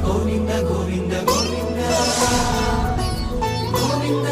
గోవింద గోవింద గోవింద గోవింద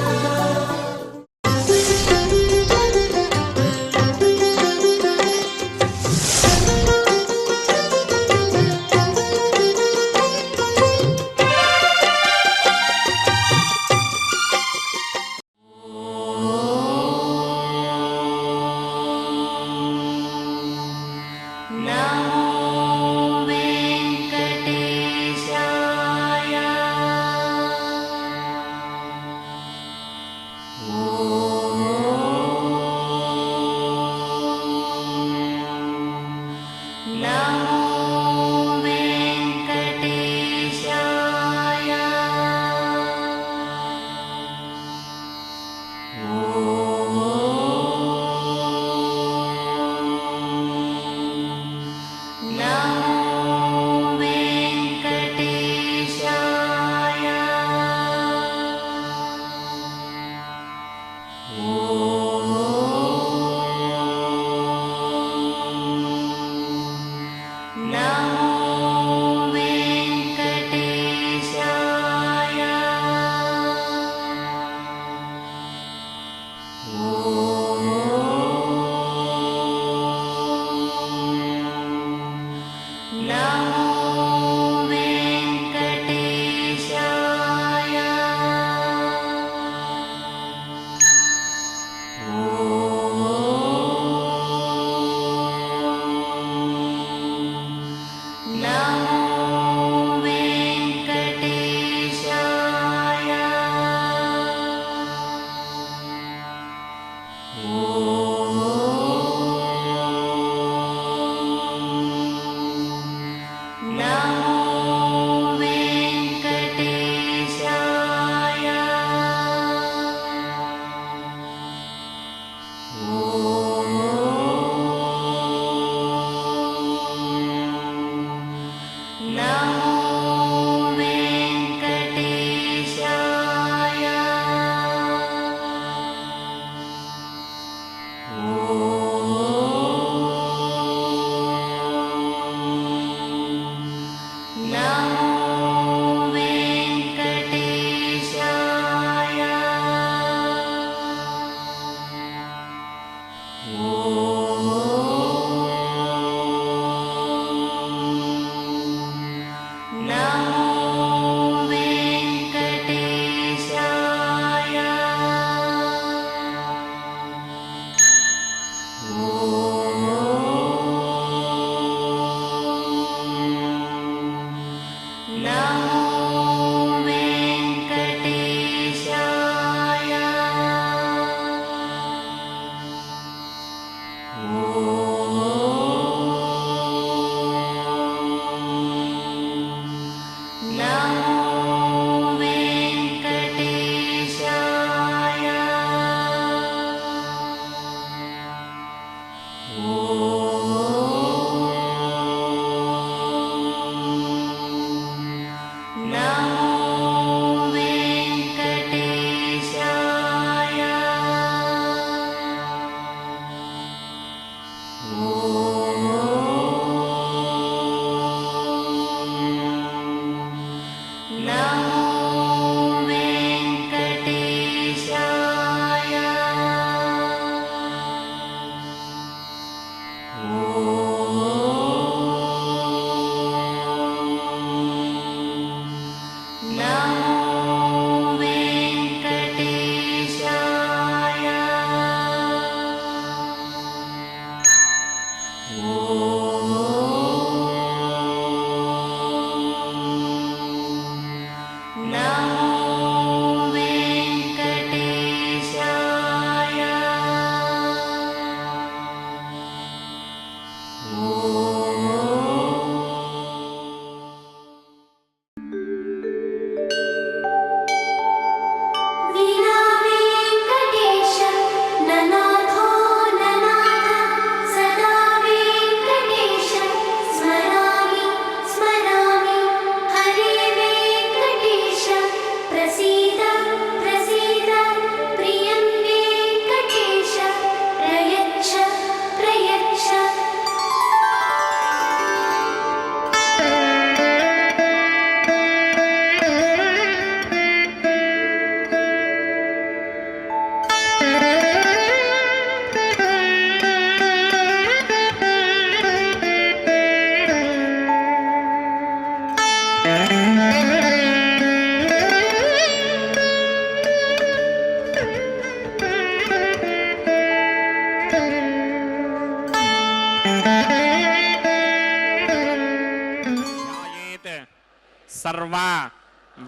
सर्व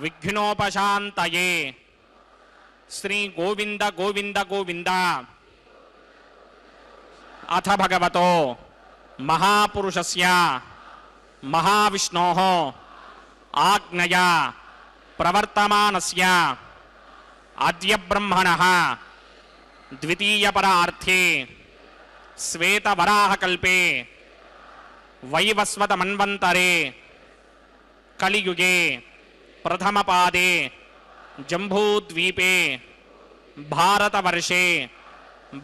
विघ्नोपशान्तये श्री गोविंद गोविंद गोविंद। अथ भगवतो महापुरुषस्य महाविष्णोः आज्ञया प्रवर्तमानस्य अद्य ब्रह्मणः द्वितीयपरार्थे श्वेतवराहकल्पे वैवस्वतमन्वन्तरे कलियुगे प्रथमपादे जम्बूद्वीपे भारतवर्षे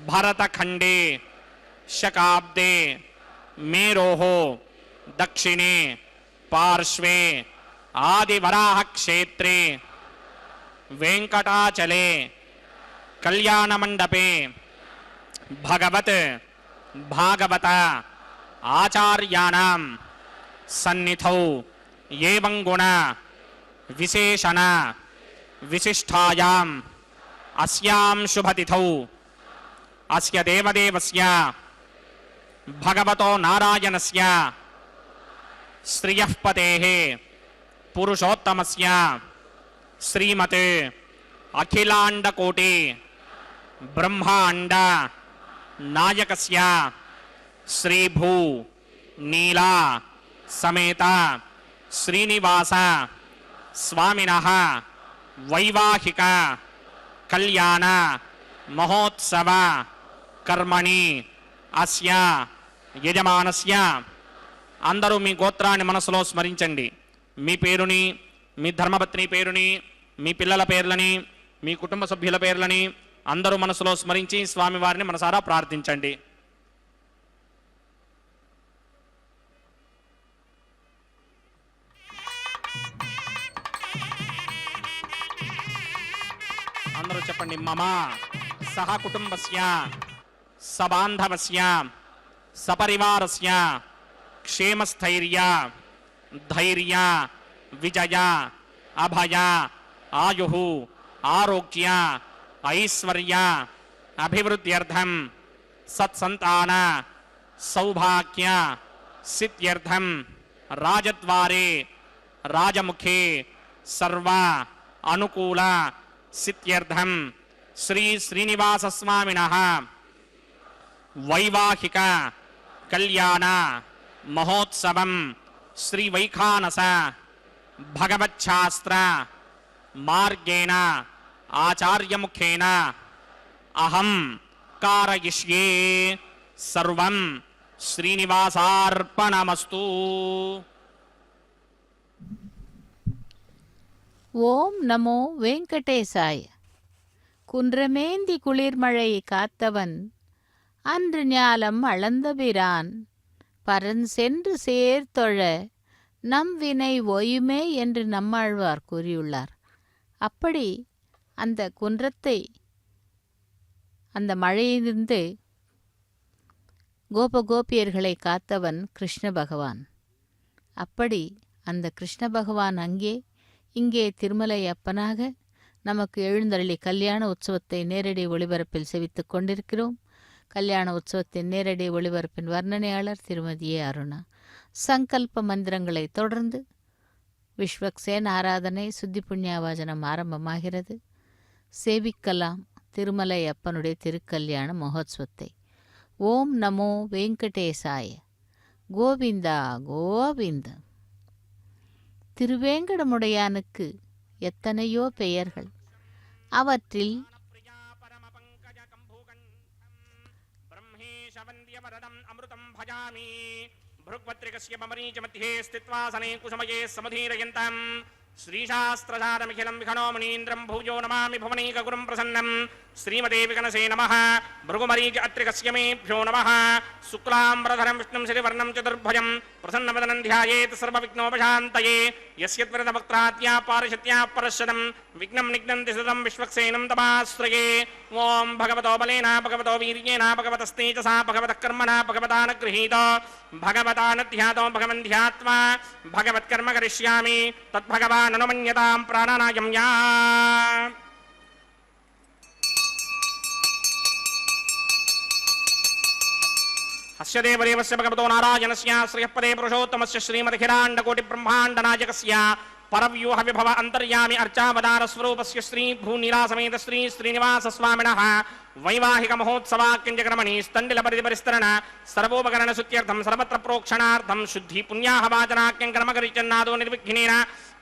भरतखण्डे शकाब्दे मेरोः दक्षिणे पार्श्वे आदिवराहक्षेत्रे वेंकटाचले कल्याणमण्डपे भगवत भागवत आचार्याणां सन्निधौ एवं गुण विशेषण विशिष्टायाम् अस्यां शुभतिथौ अस्य देवदेवस्य भगवतो नारायणस्य श्रियः पतेः पुरुषोत्तमस्य श्रीमते अखिलाण्डकोटि ब्रह्माण्ड नायकस्य श्रीभू नीला समेत श्रीनिवास स्वामिनः वैवाहिक कल्याण महोत्सव कर्मणि अस्य यजमानस्य అందరూ మీ గోత్రాన్ని మనసులో స్మరించండి. మీ పేరుని, మీ ధర్మపత్ని పేరుని, మీ పిల్లల పేర్లని, మీ కుటుంబ సభ్యుల పేర్లని అందరూ మనసులో స్మరించి స్వామివారిని మనసారా ప్రార్థించండి. అందరూ చెప్పండి. మమ సహ కుటుంబస్య సబాంధవస్య సపరివారస్య क्षेमस्थैर्य धैर्य विजय अभय आयुः आरोग्य ऐश्वर्य अभिवृद्ध्यर्थं सत्संतान सौभाग्य सिद्ध्यर्थं राजद्वारे राजमुखे सर्व अनुकूल सिद्ध्यर्थं श्री श्रीनिवास स्वामिनः वैवाहिक कल्याण महोत्सवं श्री वैखानस भगवच्छास्त्र मार्गेण आचार्य मुखेन अहं कारयिष्ये सर्वं श्रीनिवासार्पणमस्तु. ஓம் நமோ வெங்கடேசாய. குன்றமேந்தி குளிர்மழை காத்தவன் அன்று ஞாலம் அளந்தபிரான் பரன் சென்று சேர்த்தொழ நம் வினை ஓயுமே என்று நம்மாழ்வார் கூறியுள்ளார். அப்படி அந்த குன்றத்தை, அந்த மழையிலிருந்து கோபகோபியர்களை காத்தவன் கிருஷ்ண பகவான். அப்படி அந்த கிருஷ்ண பகவான் இங்கே திருமலை அப்பனாக நமக்கு எழுந்தருளி கல்யாண உற்சவத்தை நேரடி ஒளிபரப்பில் செவித்துக் கொண்டிருக்கிறோம். கல்யாண உற்சவத்தின் நேரடி ஒளிபரப்பின் வர்ணனையாளர் திருமதி ஏ. அருணா. சங்கல்ப மந்திரங்களை தொடர்ந்து விஸ்வக்சேன் ஆராதனை சுத்தி புண்ணியாவாஜனம் ஆரம்பமாகிறது. சேவிக்கலாம் திருமலை அப்பனுடைய திருக்கல்யாண மகோத்சவத்தை. ஓம் நமோ வெங்கடேசாய. கோவிந்தா கோவிந்தா. திருவேங்கடமுடையானுக்கு எத்தனையோ பெயர்கள். அவற்றில் भृग्वत्रिकस्य मरीचमध्ये स्थित्वा सने कुसमये समधीरयन्तं श्रीशास्त्रसारमिखिलं विखनो मणीन्द्रं भूयो नमामि भुवनैकगुरुं प्रसन्नं श्रीमते विकनसे नमः. भृगुमरीच अत्रिकस्य मेभ्यो नमः. शुक्लाम्बरधरं विष्णुं श्रीवर्णं चतुर्भुजं प्रसन्नवदनं ध्यायेत् सर्वविघ्नोपशान्तये. यस्यत्वरदवक्त्राद्या पारिषत्या परश्वतं विघ्नं निघ्नन्ति सततं विश्वक्सेनं तमाश्रये. ओं भगवतो बलेन भगवतो वीर्येण भगवतस्तेजसा भगवतः कर्मणा भगवतानुगृहीतो भगवतानुध्यातो भगवन् ध्यात्वा भगवत्कर्म करिष्यामि तद्भगवान् अनुमन्यतां प्राणानायं या. अस्य देवदेवस्य भगवतो नारायणस्य श्रियःपदे पुरुषोत्तमस्य श्रीमदखिलाण्डकोटिब्रह्माण्डनायकस्य परव्यूह विभव अंतर्यामी अर्चावतार स्वरूपस्य श्री भूनीला समेत श्री श्रीनिवास स्वामिनः वैवाहिक महोत्सवाक्यंजक्रमणि स्तंडिल परिस्तरण सर्वोपकरण सुत्यर्थम सर्वत्र प्रोक्षणार्थम शुद्धि पुण्याहवाचनाक्यंकर्मकरिचन्नादो निर्विघ्नेन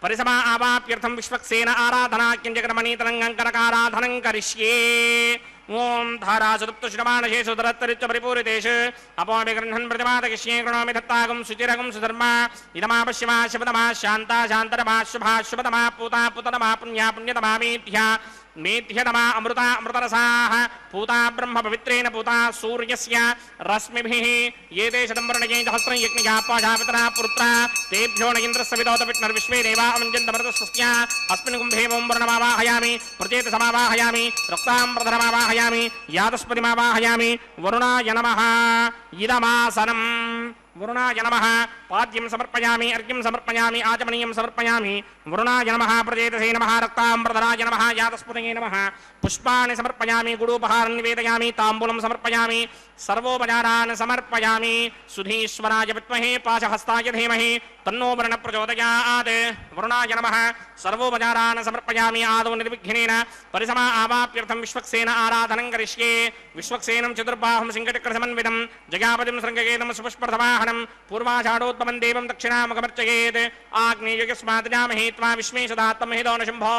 परिसमा आवाप्यर्थम विश्वक्सेन आराधनाक्यंजक्रमणि तरंगंकरकाराधनं करिष्ये। ओम धारा चतुप्तश्रमाणशेषु धरत्तरिच्च परिपूरितेषु अपोमि गृह्णन् प्रतिमादकिष्ये कृणोमि दत्तागं सुचिरगं सुधर्मा इदमापश्यमा शिवतमा शान्ता शान्तरमा शुभा शुभतमा पूता पुततमा पुण्या पुण्यतमा मेध्या मेध्यतमा अमृता अमृतरसाः पूता ब्रह्म पवित्रेण पूता सूर्यस्य रश्मिभिः ये ते शतं वर्णये सहस्रं यज्ञया पाशापितरा पुत्रा तेभ्यो न इन्द्रस्य विदोत विष्णुर्विश्वे देवा अमञ्जन्तमृतस्वस्य अस्मिन् कुम्भे ओं वर्णमावाहयामि प्रचेतसमावाहयामि रक्ताम्बरधरमावाहयामि यादस्पतिमावाहयामि वरुणाय नमः इदमासनम् वरुणाय नमः पाद्यं समर्पयामि अर्घ्यं समर्पयामि आचमनीयं समर्पयामि वरुणाय नमः प्रचेतसे नमः रक्ताम्बरधराय नमः यादस्पतये नमः पुष्पाणि समर्पयामि गुडोपहारं निवेदयामि ताम्बूलं समर्पयामि सर्वोपचारान् समर्पयामि सुधीश्वराय विद्महे पाशहस्ताय धीमहि तन्नो वरुणः प्रचोदयात् वरुणाय नमः सर्वोपचारान् समर्पयामि आदौ निर्विघ्नेन परिसमा आवाप्यर्थं विश्वक्सेन आराधनं करिष्ये विश्वक्सेनं चतुर्बाहुं सिंहचक्रसमन्वितं जयापतिं शृङ्गकेतं सुपुष्पर्थवाहनं पूर्वाषाढोत्तमं देवं दक्षिणामुखमर्चयेत् आग्नेयस्मात् जामहे त्वा विश्वेशदात्तं हिदो न शम्भो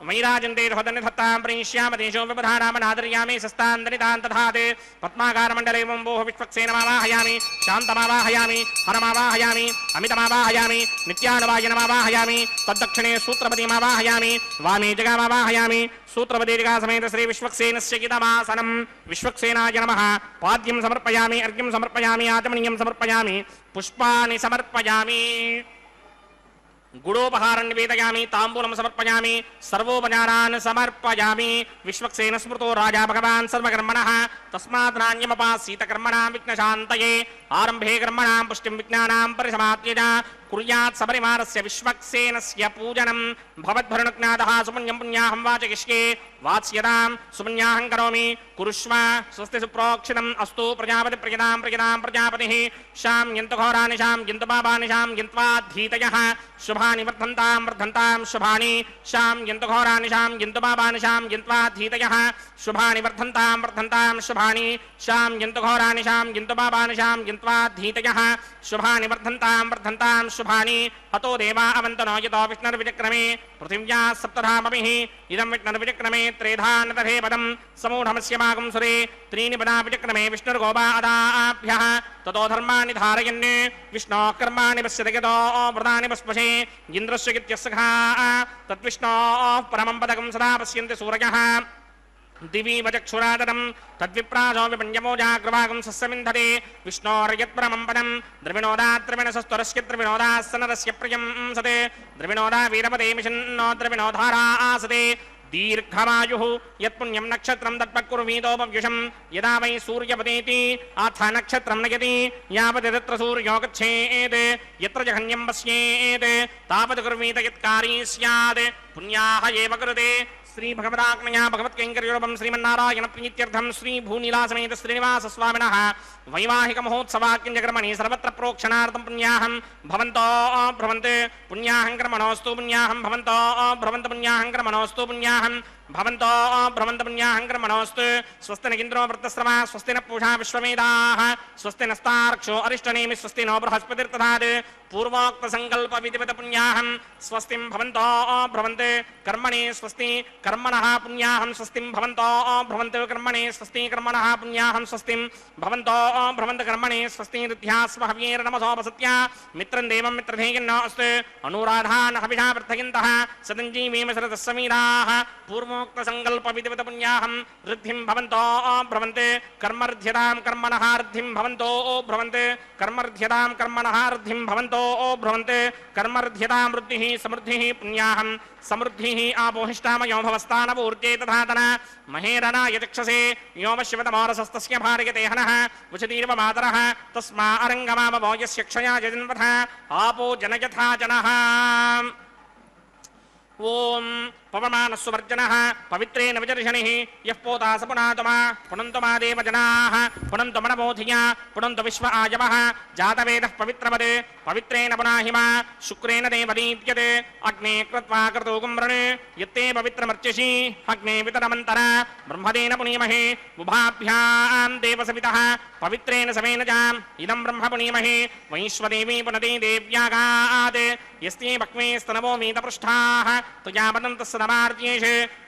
वैराजन्ते हृदनिधत्तां प्रणिष्यामदेशो व्यवधानामनादर्यामि सस्तान्दनितान् तथात् पद्माकारमण्डले वम्बोः विश्वक्सेनमावाहयामि शान्तमावाहयामि हरमावाहयामि अमितमावाहयामि नित्यानुवायनमावाहयामि तद्दक्षिणे सूत्रपतिमावाहयामि वामे जगामावाहयामि सूत्रपति जगा समेत श्री विश्वक्सेनस्य इदमासनं विश्वक्सेनाय नमः पाद्यं समर्पयामि अर्घ्यं समर्पयामि आचमनीयं समर्पयामि पुष्पाणि समर्पयामि गुडोपहारं निवेदयामि ताम्बूलं समर्पयामि सर्वोपचारान् समर्पयामि विश्वक्सेन स्मृतो राजा भगवान् सर्वकर्मणः तस्मात् नान्यमपासीत कर्मणां विघ्नशान्तये आरम्भे कर्मणां पुष्टिं विज्ञानां परिसमाप्य कुर्यात् सपरिवारस्य विश्वक्सेनस्य पूजनं भवद्भरणज्ञातः सुपुण्यं पुण्याहं वाचयिष्ये वात्स्यतां सुपुण्याहं करोमि कुरुष्व स्वस्ति सुप्रोक्षितम् अस्तु प्रजापति प्रियतां प्रियतां प्रजापतिः शां यन्तु घोराणि शां यन्तु पापानि शां यन्त्वाधीतयः शुभानि वर्धन्तां वर्धन्तां शुभानि शां यन्तु घोराणि शां यन्तु पापानि शां यन्त्वाधीतयः शुभानि वर्धन्तां वर्धन्तां शुभानि शां यन्तु घोराणि शां यन्तु पापानि शां यन्त्वाधीतयः शुभानि वर्धन्तां वर्धन्तां शुभानि अतो देवा अवन्तनो यतो विष्णुर्विचक्रमे पृथिव्या सप्तधामभिः इदं विष्णुर्विचक्रमे त्रेधा नतथे पदं समूढमस्य भागं सुरे त्रीणि पदा विचक्रमे विष्णुर्गोपा अदाभ्यः ततो धर्माणि धारयन् विष्णोः कर्माणि पश्यति यतो व्रतानि पस्पशे इन्द्रस्य गित्यस्सखा तद्विष्णोः परमं पदकं सदा पश्यन्ति सूरयः दिवि वचक्षुरादनं तद्विप्रासो विपण्यमोजाग्रवागं सस्यमिन्धते विष्णोर्यत्परमं पदं द्रविणोदात्रिविणसस्तुरस्य द्रविणोदासनरस्य प्रियं सते द्रविणोदा वीरपदे मिषन्नो द्रविणोधारा आसते दीर्घमायुः यत्पुण्यं नक्षत्रं तत्पक्कुर्वीतोपव्युषं यदा वै सूर्यपदेति अथ नक्षत्रं नयति यावत् तत्र सूर्यो गच्छेत् यत्र जघन्यं पश्येत् तावत् कुर्वीत यत्कारी स्यात् पुण्याः एव कृते श्री भगवदाज्ञया भगवत्कैङ्कर्यरूपं श्रीमन्नारायण प्रीत्यर्थं श्री भूनीला समेत श्रीनिवास स्वामिनः वैवाहिक महोत्सवाक्यंजकर्मणि सर्वत्र प्रोक्षणार्थं पुण्याहं भवन्तो भ्रवन्ते पुण्याहं कर्मणोऽस्तु पुण्याहं भवन्तो भ्रवन्त पुण्याहं कर्मणोऽस्तु पुण्याहं भवन्तो भ्रवन्त पुण्याहं कर्मणोऽस्तु स्वस्ति न इन्द्रो वृत्तश्रवा स्वस्ति न पूषा विश्वमेधाः स्वस्ति नस्तार्क्षो अरिष्टनेमि स्वस्ति नो बृहस्पतिर्दधात् पूर्वोक्त संकल्प विधिवत पुण्याहं स्वस्तिं भवन्तो भ्रवन्ते कर्मणि स्वस्ति कर्मणः पुण्याहं स्वस्तिं भवन्तो भ्रवन्ते कर्मणि स्वस्ति कर्मणः पुण्याहं स्वस्तिं भवन्तो भ्रवन्त कर्मणि स्वस्ति ऋद्ध्यास्व हव्येर्नमसोपसत्या मित्रं देवं मित्रधेयन्नो अस्तु अनुराधान् हविषा वर्धयन्तः सदञ्जीवेम शरदस्समीराः पूर्वोक्त संकल्प विधिवत पुण्याहं ऋद्धिं भवन्तो भ्रवन्ते कर्मर्ध्यतां कर्मणः ऋद्धिं भवन्तो भ्रवन्ते कर्मर्ध्यतां कर्मणः ऋद्धिं भवन्तो भ्रवन्ते कर्मर्ध्यतां वृद्धिः समृद्धिः पुण्याहं समृद्धिः आपोहिष्टामयो भवस्तानपूर्जे तथातन महेरनाय चक्षसे योमशिवतमोरसस्तस्य भार्यते हनः वचतीर्व मातरः तस्मा अरङ्गमावो यस्य क्षया जन्मथ आपो जनयथा जनः ओम पवमानस्वर्जनः पवित्रेण विजर्षणिः यः पोता स पुनातमा पुनन्तु मा देवजनाः पुनन्तु मनमोधिया पुनन्तु विश्व आयवः जातवेदः पवित्रवत् पवित्रेण पुनाहिमा शुक्रेण देवदीप्यते अग्ने कृत्वा क्रतु कुम्भृणे यत्ते पवित्रमर्चिषि अग्ने वितरमन्तर ब्रह्मदेन पुनीमहे उभाभ्यां देवसवितः पवित्रेण समेन जाम् इदं ब्रह्म पुनीमहे वैश्वदेवी पुनते देव्यागात् यस्ते भक्मे स्तनवो मीतपृष्ठाः तुजा वदन्तः सदमार्त्येष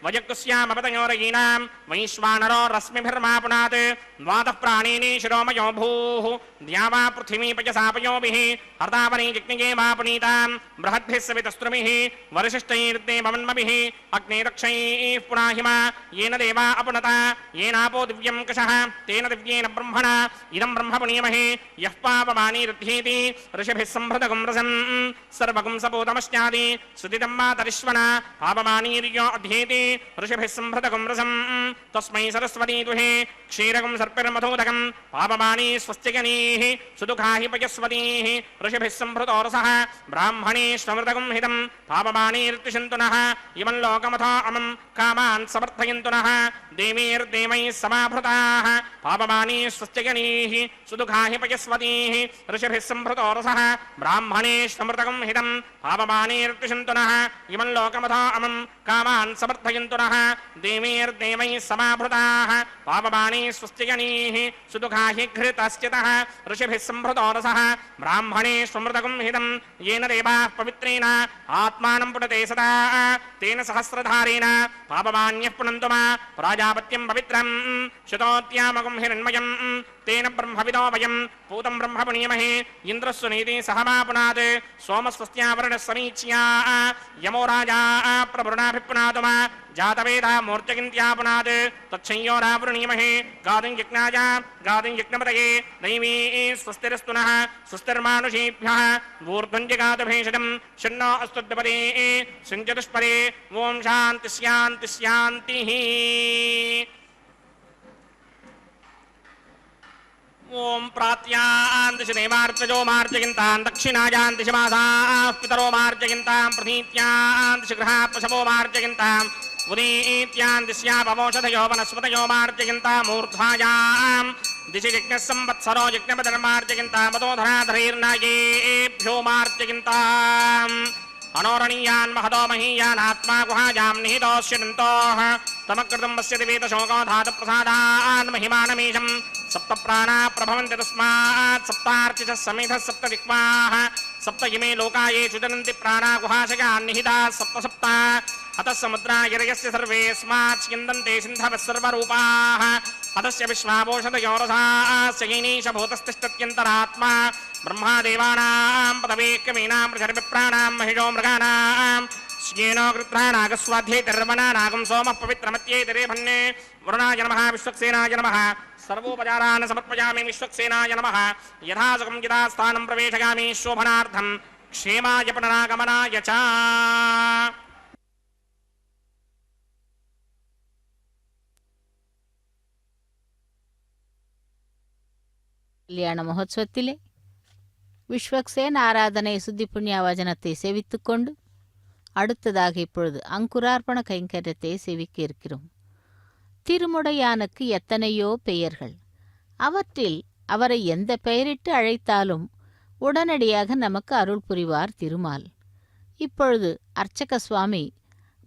वयक्कुस्यामपतयोरयीनां वैश्वानरो रश्मिभिर्मा पुनात् द्वादः प्राणेने शिरोमयो भूः द्यावा पृथिवी पयसापयोभिः हर्तावने जिज्ञे मा पुनीतां बृहद्भिः सवितस्त्रुभिः वरिशिष्टैर्देवमन्मभिः अग्ने रक्षैः पुनाहिमा येन देवा अपनता येनापो दिव्यं कषः तेन दिव्येन ब्रह्मणा इदं ब्रह्म पुनीमहे यः पापमानीरुध्येति ऋषिभिः सम्भृतगुं रसं सर्वगुं सपूतमश्चादि सुदितं मातरिश्वना पापमानीर्यो अध्येति ऋषिभिः सम्भृतगुं रसं तस्मै सरस्वती दुहे क्षीरगुं सर्पिर्मधोदकं पापमानी स्वस्तिगनीः सुदुःखा हि पयस्वतीः ऋषिभिः सम्भृतो रसः ब्राह्मणे स्वमृतगुं हितं पापमानीर्तिषन्तु नः इमं लोकमथो अमं कामान् समर्थयन्तु नः देवीर्देवैः समाभृताः पापमानी स्वस्तिगनीः सुदुःखा हि पयस्वतीः ऋषिभिः सम्भृतो रसः ब्राह्मणे स्वमृतगुं हितं पापमानीर्तिषन्तु नः इमं लोकमथो अमं कामान् समर्थयन्तु नः देवीर्देवैः समाभृताः पापमानी स्वस्तिगनीः सुदुःखा हि घृतश्चितः ऋषिभिः सम्भृतो रसः ब्राह्मणे स्वमृतगुं हितं येन देवाः पवित्रेण आत्मानं पुनते सदा तेन सहस्रधारेण पापमान्यः पुनन्तु मा प्राजापत्यं पवित्रं शतोत्यामगुं हिरण्मयं तेन ब्रह्मविदो वयं पूतं ब्रह्म पुनीमहे इन्द्रस्य नीति सहमा पुनात् सोमस्वस्त्यावरणः समीच्या यमो राजा प्रभृणाभिपुनातु मा जातवेदा मूर्तिगिन्त्या पुनात् तच्छंयोरावृणीमहे गादिं यज्ञपतये दैवी स्वस्तिरस्तु नः स्वस्तिर्मानुषेभ्यः ऊर्ध्वञ्जगातु भेषजं शन्नो अस्तुद्यपदे सञ्चतुष्परे ॐ शान्ति शान्ति शान्तिः ओम प्रात्यान्तिश देवार्चजो मार्जयन्तां दक्षिणायान्तिश मासाः पितरो मार्जयन्तां प्रतीत्यान्तिश गृहाः पशवो मार्जयन्तां उदीत्यान्तिश्यापवोषधयो वनस्पतयो मार्जयन्तां मूर्ध्वायां दिशि यज्ञः संवत्सरो यज्ञपतिर्मार्जयन्तां मदोधराधरैर्नायेभ्यो मार्जयन्ताम् अनोरणीयान् महतो महीयान् आत्मा गुहायां निहितोऽस्यन्तोः तमकृतं पश्यति वेदशोको धातुप्रसादान् महिमानमीशं सप्त प्राणा प्रभवन्ति तस्मात् सप्तार्चिषः समेधः सप्त दिक्पाः सप्त इमे लोका ये चुचरन्ति प्राणा गुहाशयान् निहिताः सप्त सप्त अतः समुद्रा गिरयस्य सर्वे स्मात् स्यन्दन्ते सिन्धवः सर्वरूपाः अतस्य विश्वापोषधयोरसास्य येनीश भूतस्तिष्ठत्यन्तरात्मा ब्रह्मादेवानां पदवेक्यमीनां प्रचर्विप्राणां महिषो मृगाणां स्येनो कृत्रानागस्वाध्यैतिर्वनानागं सोमः पवित्रमत्यैतिरेभन्ये वरुणाय नमः विश्वक्सेनाय नमः सर्वोपचारान् समर्पयामि विश्वक्सेनाय नमः यथासुखं यथास्थानं प्रवेशयामि शोभनार्थं क्षेमाय पुनरागमनाय च கல்யாண மகோத்சவத்திலே விஸ்வக்சேன் ஆராதனை சுத்தி புண்ணிய வசனத்தை சேவித்துக்கொண்டு அடுத்ததாக இப்பொழுது அங்குரார்ப்பண கைங்கரியத்தை சேவிக்க இருக்கிறோம். திருமுடையானுக்கு எத்தனையோ பெயர்கள். அவற்றில் அவரை எந்த பெயரிட்டு அழைத்தாலும் உடனடியாக நமக்கு அருள் புரிவார் திருமால். இப்பொழுது அர்ச்சக சுவாமி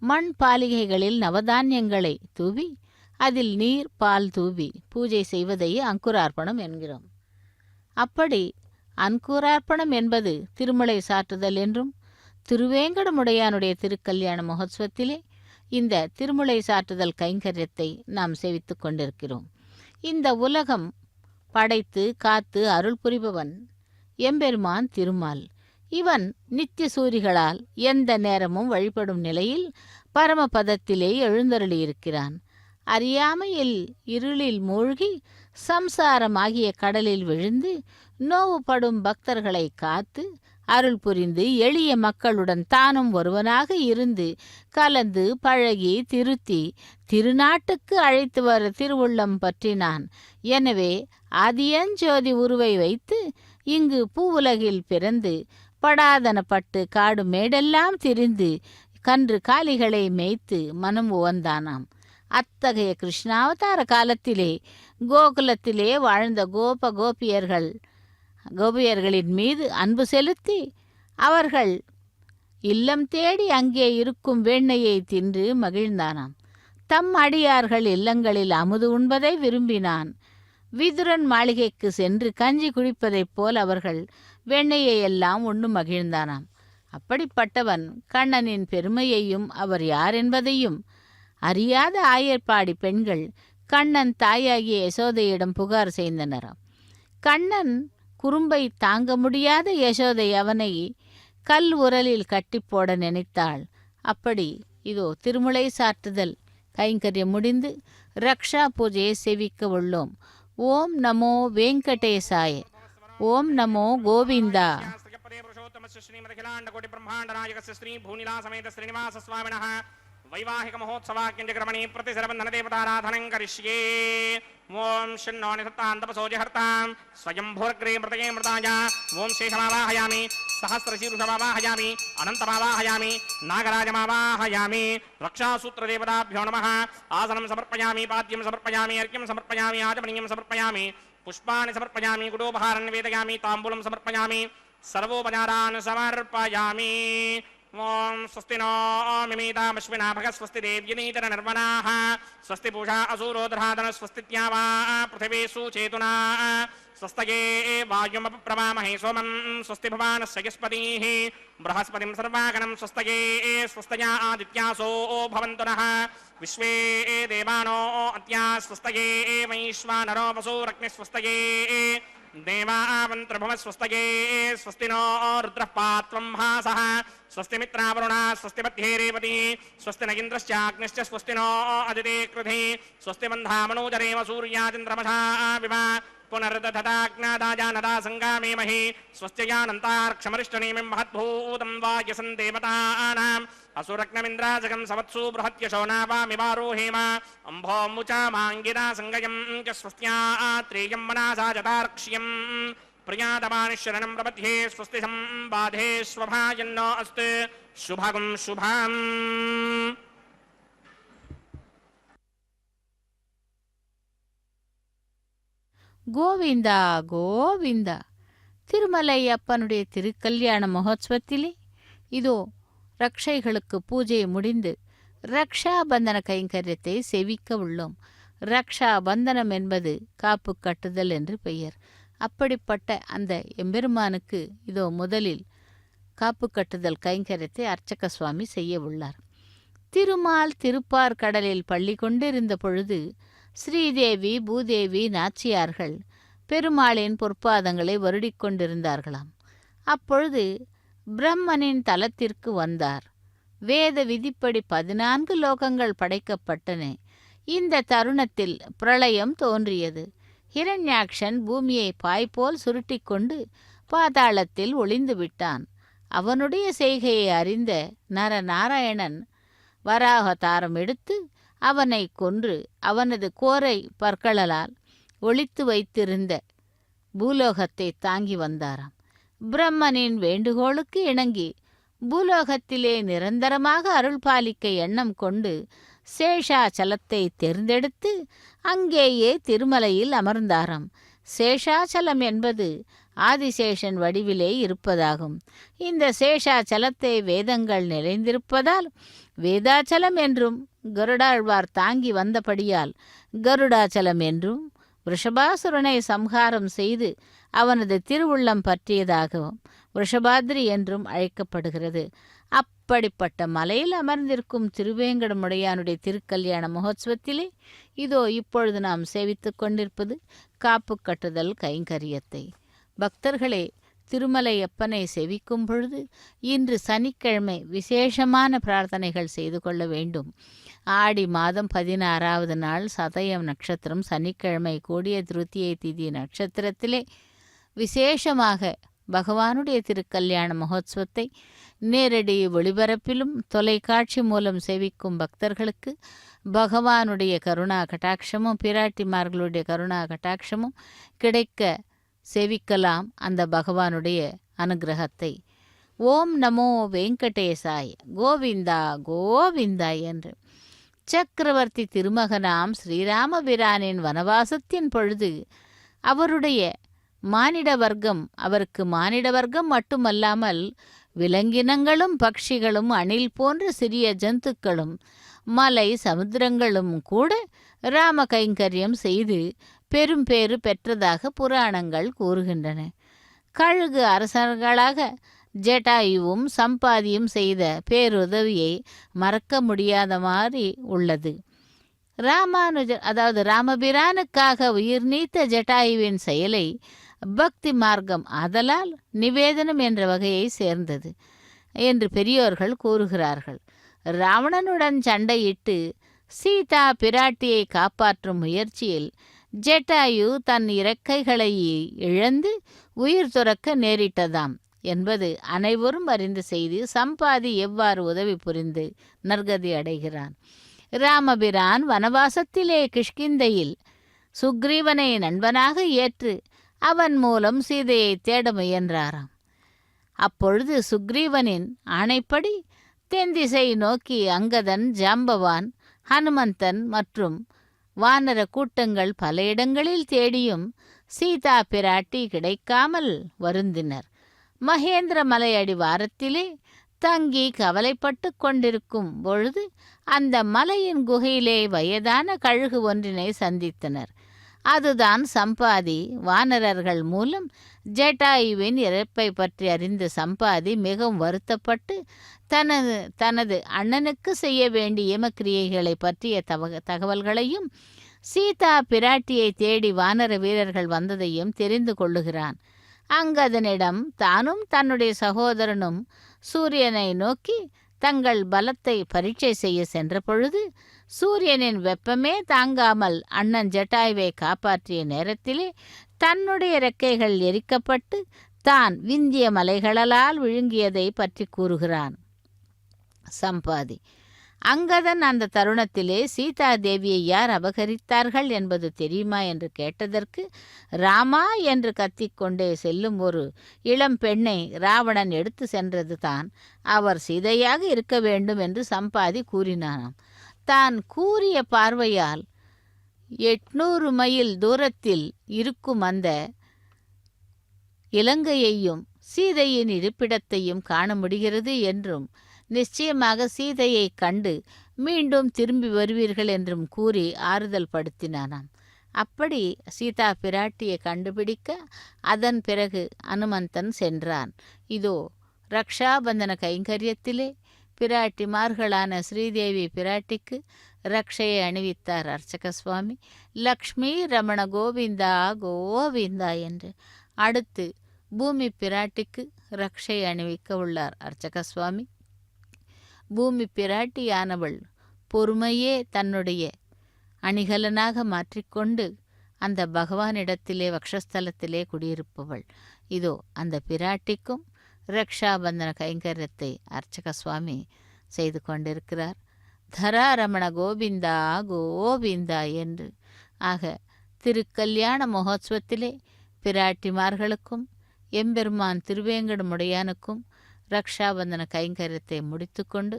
மண் பாலிகைகளில் நவதானியங்களை தூவி அதில் நீர் பால் தூவி பூஜை செய்வதையே அங்குரார்ப்பணம் என்கிறோம். அப்படி அங்குரார்ப்பணம் என்பது திருமலை சாற்றுதல் என்றும் திருவேங்கடமுடையானுடைய திருக்கல்யாண மகோத்சவத்திலே இந்த திருமுலை சாற்றுதல் கைங்கரியத்தை நாம் சேவித்துக் கொண்டிருக்கிறோம். இந்த உலகம் படைத்து காத்து அருள் புரிபவன் எம்பெருமான் திருமால். இவன் நித்திய சூரிகளால் எந்த நேரமும் வழிபடும் நிலையில் பரமபதத்திலே எழுந்தருளியிருக்கிறான். அறியாமையில் இருளில் மூழ்கி சம்சாரமாகிய கடலில் விழுந்து நோவுபடும் பக்தர்களை காத்து அருள் புரிந்து எளிய மக்களுடன் தானும் ஒருவனாக இருந்து கலந்து பழகி திருத்தி திருநாட்டுக்கு அழைத்து வர திருவுள்ளம் பற்றினான். எனவே ஆதியஞ்சோதி உருவை வைத்து இங்கு பூவுலகில் பிறந்து படாதனப்பட்டு காடு மேடெல்லாம் திரிந்து கன்று காலிகளை மேய்த்து மனம் உவந்தானாம். அத்தகைய கிருஷ்ணாவதார காலத்திலே கோகுலத்திலே வாழ்ந்த கோபியர்களின் மீது அன்பு செலுத்தி அவர்கள் இல்லம் தேடி அங்கே இருக்கும் வெண்ணெயை தின்று மகிழ்ந்தானாம். தம் அடியார்கள் இல்லங்களில் அமுது உண்பதை விரும்பினான். விதுரன் மாளிகைக்கு சென்று கஞ்சி குடிப்பதைப் போல் அவர்கள் வெண்ணெயை எல்லாம் உண்டு மகிழ்ந்தானாம். அப்படிப்பட்டவன் கண்ணனின் பெருமையையும் அவர் யார் என்பதையும் அறியாத ஆயர்பாடி பெண்கள் கண்ணன் தாயாகிய யசோதையிடம் புகார் செய்தனராம். கண்ணன் குறும்பை தாங்க முடியாத யசோதை அவனை கல் உரலில் கட்டி போட நினைத்தாள். அப்படி இதோ திருமுலை சாற்றுதல் கைங்கரியம் முடிந்து ரக்ஷா பூஜையை செவிக்க உள்ளோம். ஓம் நமோ வெங்கடேசாய. ஓம் நமோ கோவிந்தா. वैवाहिक महोत्सवाक्यंजक्रमणे प्रतिशरबंधन देवताराधनं करिष्ये। ओम शन्नो निसत्तान्तपसोजहर्तां स्वयंभूर्ग्रे मृतये मृताया। ओम शेषमावाहयामि, सहस्रशीर्षमावाहयामि, अनन्तमावाहयामि, नागराजमावाहयामि। रक्षासूत्रदेवताभ्यो नमः। आसनं समर्पयामि, पाद्यं समर्पयामि, अर्घ्यं समर्पयामि, आचमनीयं समर्पयामि, पुष्पाणि समर्पयामि, गुडोपहारं निवेदयामि, ताम्बूलं समर्पयामि, सर्वोपचारान् समर्पयामि। ओम स्वस्ति नो मिमीतामश्विना भगः स्वस्ति देव्यनीतर निर्वनाः स्वस्ति पूषा असुरोधराधन स्वस्ति त्यावा पृथिवी सुचेतुना स्वस्तये वायुमपप्रमामहे सोमं स्वस्ति भवानस्य यस्पतिः बृहस्पतिं सर्वागणं स्वस्तये स्वस्तया आदित्यासो भवन्तु नः विश्वे देवानो अद्या स्वस्तये वैश्वानरो वसुरग्निः स्वस्तये देवावन्त्रभुवस्वस्तये स्वस्ति नो रुद्रः पात्वं भासः स्वस्ति मित्रावरुणा स्वस्ति मध्ये रेवती स्वस्ति न इन्द्रश्चाग्निश्च स्वस्ति नो अदिते कृधि स्वस्ति बन्धामनोजरेव सूर्याचन्द्रमसा विवा पुनर्दधताज्ञादाजानदा सङ्गामेमहि स्वस्त्ययानन्तार्क्षमरिष्टनेमिं महद्भूतं वायसन् देवतानाम् असुरग्नमिन्द्राजगं सवत्सु बृहत्यशो नावामिवारोहेम अम्भोमुचामाङ्गिरा सङ्गयं च स्वस्त्या त्रेयं मनासा जतार्क्ष्यं प्रियादमानिशरणं प्रपद्ये स्वस्ति सम्बाधे स्वभाजन्नो अस्तु शुभगं शुभम्। கோவிந்தா கோவிந்தா. திருமலை அப்பனுடைய திருக்கல்யாண மகோத்சவத்திலே இதோ ரக்ஷைகளுக்கு பூஜை முடிந்து ரக்ஷாபந்தன கைங்கரியத்தை செவிக்க உள்ளோம். ரக்ஷாபந்தனம் என்பது காப்பு கட்டுதல் என்று பெயர். அப்படிப்பட்ட அந்த எம்பெருமானுக்கு இதோ முதலில் காப்பு கட்டுதல் கைங்கரியத்தை அர்ச்சக சுவாமி செய்ய உள்ளார். திருமால் திருப்பார் கடலில் பள்ளி கொண்டிருந்த பொழுது ஸ்ரீதேவி பூதேவி நாச்சியார்கள் பெருமாளின் பொற்பாதங்களை வருடிக் கொண்டிருந்தார்களாம். அப்பொழுது பிரம்மனின் தலத்திற்கு வந்தார். வேத விதிப்படி 14 லோகங்கள் படைக்கப்பட்டன. இந்த தருணத்தில் பிரளயம் தோன்றியது. ஹிரண்யாக்ஷன் பூமியை பாய்போல் சுருட்டிக்கொண்டு பாதாளத்தில் ஒளிந்து விட்டான். அவனுடைய செய்கையை அறிந்த நரநாராயணன் வராகதாரம் எடுத்து அவனை கொன்று அவனது கோரை பற்களால் ஒளித்து வைத்திருந்த பூலோகத்தை தாங்கி வந்தாராம். பிரம்மனின் வேண்டுகோளுக்கு இணங்கி பூலோகத்திலே நிரந்தரமாக அருள் பாலிக்க எண்ணம் கொண்டு சேஷாச்சலத்தை தேர்ந்தெடுத்து அங்கேயே திருமலையில் அமர்ந்தாராம். சேஷாச்சலம் என்பது ஆதிசேஷன் வடிவிலே இருப்பதாகும். இந்த சேஷாச்சலத்தை வேதங்கள் நிறைந்திருப்பதால் வேதாச்சலம் என்றும், கருடாழ்வார் தாங்கி வந்தபடியால் கருடாச்சலம் என்றும், ரிஷபாசுரனை சம்ஹாரம் செய்து அவனது திருவுள்ளம் பற்றியதாகவும் ரிஷபாத்ரி என்றும் அழைக்கப்படுகிறது. அப்படிப்பட்ட மலையில் அமர்ந்திருக்கும் திருவேங்கடமுடையானுடைய திருக்கல்யாண மகோத்சவத்திலே இதோ இப்பொழுது நாம் சேவித்து கொண்டிருப்பது காப்பு கட்டுதல் கைங்கரியத்தை. பக்தர்களே, திருமலையப்பனை செவிக்கும் பொழுது இன்று சனிக்கிழமை விசேஷமான பிரார்த்தனைகள் செய்து கொள்ள வேண்டும். ஆடி மாதம் 16வது நாள் சதயம் நட்சத்திரம் சனிக்கிழமை கூடிய திருத்தியை திதி நட்சத்திரத்திலே விசேஷமாக பகவானுடைய திருக்கல்யாண மகோத்சவத்தை நேரடி ஒளிபரப்பிலும் தொலைக்காட்சி மூலம் சேவிக்கும் பக்தர்களுக்கு பகவானுடைய கருணா கட்டாட்சமும் பிராட்டிமார்களுடைய கருணா கட்டாட்சமும் கிடைக்க சேவிக்கலாம் அந்த பகவானுடைய அனுகிரகத்தை. ஓம் நமோ வெங்கடேசாய் கோவிந்தா கோவிந்தா என்று. சக்கரவர்த்தி திருமகனாம் ஸ்ரீராமபிரானின் வனவாசத்தின் பொழுது அவருடைய மானிட வர்க்கம், அவருக்கு மானிட வர்க்கம் மட்டுமல்லாமல் விலங்கினங்களும் பட்சிகளும் அணில் போன்ற சிறிய ஜந்துக்களும் மலை சமுத்திரங்களும் கூட ராம கைங்கரியம் செய்து பெரும் பேறு பெற்றதாக புராணங்கள் கூறுகின்றன. கழுகு அரசர்களாக ஜட்டாயுவும் சம்பாதியும் செய்த பேருதவியை மறக்க முடியாத மாதிரி உள்ளது. ராமபிரானுக்காக உயிர் நீத்த ஜட்டாயுவின் செயலை பக்தி மார்க்கம் ஆதலால் நிவேதனம் என்ற வகையை சேர்ந்தது என்று பெரியோர்கள் கூறுகிறார்கள். ராவணனுடன் சண்டையிட்டு சீதா பிராட்டியை காப்பாற்றும் முயற்சியில் ஜட்டாயு தன் இறக்கைகளை இழந்து உயிர் துறக்க நேரிட்டதாம் என்பது அனைவரும் அறிந்த செய்தி. சம்பாதி எவ்வாறு உதவி புரிந்து நற்கதி அடைகிறான். ராமபிரான் வனவாசத்திலே கிஷ்கிந்தையில் சுக்ரீவனை நண்பனாக ஏற்று அவன் மூலம் சீதையை தேட முயன்றாராம். அப்பொழுது சுக்ரீவனின் ஆணைப்படி தென்திசை நோக்கி அங்கதன், ஜாம்பவான், ஹனுமந்தன் மற்றும் வானர கூட்டங்கள் பல இடங்களில் தேடியும் சீதா பிராட்டி கிடைக்காமல் வருந்தினர். மகேந்திர மலையடி வாரத்திலே தங்கி கவலைப்பட்டு கொண்டிருக்கும் பொழுது அந்த மலையின் குகையிலே வயதான கழுகு ஒன்றினை சந்தித்தனர். அதுதான் சம்பாதி. வானரர்கள் மூலம் ஜட்டாயுவின் இறப்பை பற்றி அறிந்த சம்பாதி மிகவும் வருத்தப்பட்டு தனது அண்ணனுக்கு செய்ய வேண்டிய யமக்கிரியைகளை பற்றிய தகவல்களையும் சீதா பிராட்டியை தேடி வானர வீரர்கள் வந்ததையும் தெரிந்து கொள்ளுகிறான். அங்கதனிடம் தானும் தன்னுடைய சகோதரனும் சூரியனை நோக்கி தங்கள் பலத்தை பரீட்சை செய்ய சென்ற பொழுது சூரியனின் வெப்பமே தாங்காமல் அண்ணன் ஜட்டாயுவை காப்பாற்றிய நேரத்திலே தன்னுடைய இறக்கைகள் எரிக்கப்பட்டு தான் விந்திய மலைகளால் விழுங்கியதை பற்றி கூறுகிறான் சம்பாதி. அங்கதன் அந்த தருணத்திலே சீதா தேவியை யார் அபகரித்தார்கள் என்பது தெரியுமா என்று கேட்டதற்கு, ராமா என்று கத்திக்கொண்டே செல்லும் ஒரு இளம் பெண்ணை ராவணன் எடுத்து சென்றது தான் அவர் சீதையாக இருக்க வேண்டும் என்று சம்பாதி கூறினானாம். தான் கூறிய பார்வையால் 800 மைல் தூரத்தில் இருக்கும் அந்த இலங்கையையும் சீதையின் இருப்பிடத்தையும் காண முடிகிறது என்றும் நிச்சயமாக சீதையை கண்டு மீண்டும் திரும்பி வருவீர்கள் என்றும் கூறி ஆறுதல் படுத்தினானாம். அப்படி சீதா பிராட்டியை கண்டுபிடிக்க அதன் பிறகு அனுமந்தன் சென்றான். இதோ ரக்ஷாபந்தன கைங்கரியத்திலே பிராட்டிமார்களான ஸ்ரீதேவி பிராட்டிக்கு ரக்ஷையை அணிவித்தார் அர்ச்சக சுவாமி. லக்ஷ்மி ரமண கோவிந்தா கோவிந்தா என்று. அடுத்து பூமி பிராட்டிக்கு ரக்ஷை அணிவிக்க உள்ளார் அர்ச்சக சுவாமி. பூமி பிராட்டியானவள் பொறுமையே தன்னுடைய அணிகலனாக மாற்றிக்கொண்டு அந்த பகவானிடத்திலே வக்ஷஸ்தலத்திலே குடியிருப்பவள். இதோ அந்த பிராட்டிக்கும் ரக்ஷாபந்தன கைங்கரியத்தை அர்ச்சக சுவாமி செய்து கொண்டிருக்கிறார். தராரமண கோவிந்தா கோவிந்தா என்று. ஆக திருக்கல்யாண மகோத்சவத்திலே பிராட்டிமார்களுக்கும் எம்பெருமான் திருவேங்கடமுடையானுக்கும் ரக்ஷாபந்தன கைங்கரியத்தை முடித்து கொண்டு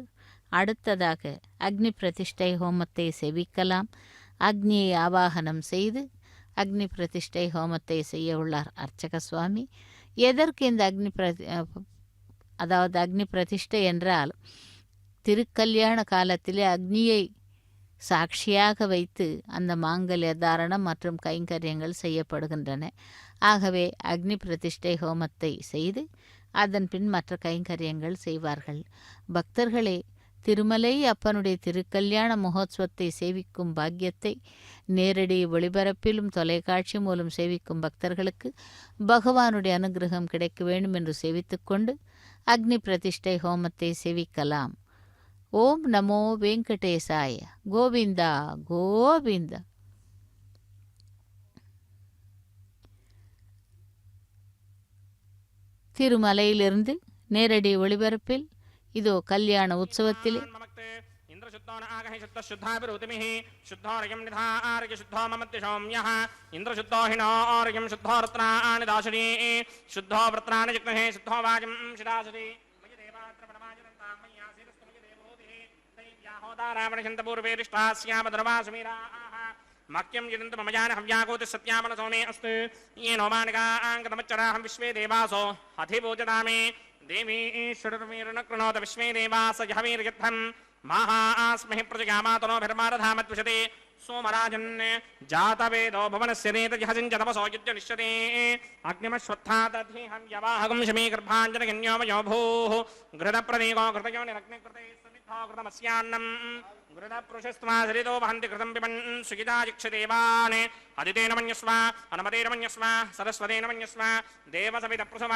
அடுத்ததாக அக்னி பிரதிஷ்டை ஹோமத்தை செவிக்கலாம். அக்னியை ஆவாகனம் செய்து அக்னி பிரதிஷ்டை ஹோமத்தை செய்ய உள்ளார் அர்ச்சக சுவாமி. எதற்கு இந்த அக்னி பிரதிஷ்டை என்றால், திருக்கல்யாண காலத்திலே அக்னியை சாட்சியாக வைத்து அந்த மாங்கல்ய தாரணம் மற்றும் கைங்கரியங்கள் செய்யப்படுகின்றன. ஆகவே அக்னி பிரதிஷ்டை ஹோமத்தை செய்து அதன் பின் மற்ற கைங்கரியங்கள் செய்வார்கள். பக்தர்களே, திருமலை அப்பனுடைய திருக்கல்யாண மகோத்சவத்தை சேவிக்கும் பாக்கியத்தை நேரடி ஒளிபரப்பிலும் தொலைக்காட்சி மூலம் சேவிக்கும் பக்தர்களுக்கு பகவானுடைய அனுகிரகம் கிடைக்க வேண்டும் என்று சேவித்துக்கொண்டு அக்னி பிரதிஷ்டை ஹோமத்தை சேவிக்கலாம். ஓம் நமோ வெங்கடேசாய. கோவிந்தா கோவிந்தா. திருமலையிலிருந்து நேரடி ஒளிபரப்பில் இதோ கல்யாண உற்சவத்திலே मह्यं यदन्त मम जान हव्यागोति सत्यामन सोमे अस्तु ये नोमानगाङ्गतमच्चराहं विश्वे देवासो अधिभोजदामे देवी ईश्वरमीर्न कृणोत विश्वे देवास जहवीर्यद्धं महास्महि प्रजगामातनोभिर्मारधामद्विषते सोमराजन् जातवेदो भवनस्य नेतजहसिञ्च तपसो युज्य निश्यते अग्निमश्वत्थादधिहं यवाहगं शमी गर्भाञ्जनगन्यो वयो भूः घृतप्रदीको घृतयो निरग्निकृते समिद्धो घृतमस्यान्नम् घृतपुरुषस्त्वासरितो वहन्ति घृतं पिबन् सुखिताजिक्षदेवान् अदितेन मन्यस्व अनुमतेन मन्यस्व सरस्वतेन मन्यस्व देवसवितप्रसव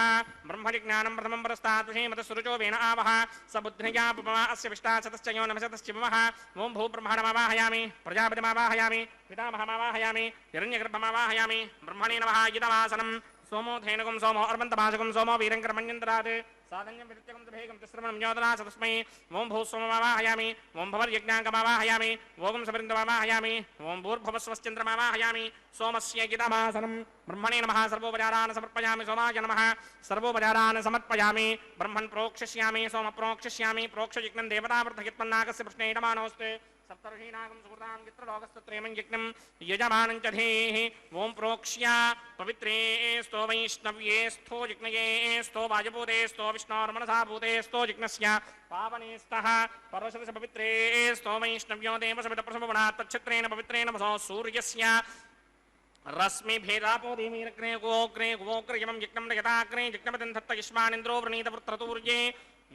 ब्रह्मजिज्ञानं प्रथमं परस्ताद्विषेमतसुरुचो वेन आवह स बुद्ध्या पुपमा अस्य विष्टाशतश्च यो नमशतश्च पुमः ॐ भूब्रह्मणमावाहयामि प्रजापतिमावाहयामि पितामहमावाहयामि हिरण्यगर्भमावाहयामि ब्रह्मणे नमः इदमासनं सोमो धेनुकं सोमो अर्वन्तभाषकं सोमो वीरङ्करमन्यन्तरात् साधन्यं विरुत्यकं तभेकं तिस्रवणं योदना सतस्मै ओं भूस्वममावाहयामि ओं भवर्यज्ञाङ्गमावाहयामि ओं सबृन्दमावाहयामि ओं भूर्भुवस्वश्चन्द्रमावाहयामि सोमस्य इदमासनं ब्रह्मणे नमः सर्वोपचारान् समर्पयामि सोमाय नमः सर्वोपचारान् समर्पयामि ब्रह्मन् प्रोक्षिष्यामि सोम प्रोक्षिष्यामि प्रोक्षयज्ञं देवतावृद्धयत्पन्नाकस्य पृष्ठेयमानोऽस्ते सप्तर्षीनागं सुकृतां यत्रलोकस्तत्रेमं यज्ञं यजमानं च धीः ओं प्रोक्ष्य पवित्रे स्तो वैष्णव्ये स्थो यज्ञये स्तो वायुभूते स्तो विष्णोर्मनसा भूते स्तो यज्ञस्य पावने स्तः पर्वशतस्य पवित्रे स्तो वैष्णव्यो देवसवितप्रसवनात् तच्छत्रेण पवित्रेण वसो सूर्यस्य रश्मिभेदापोधिमीरग्ने गोग्रे गोग्रयमं यज्ञं यथाग्रे यज्ञपतिं दत्त युष्मानिन्द्रो वृणीतवृत्रतूर्ये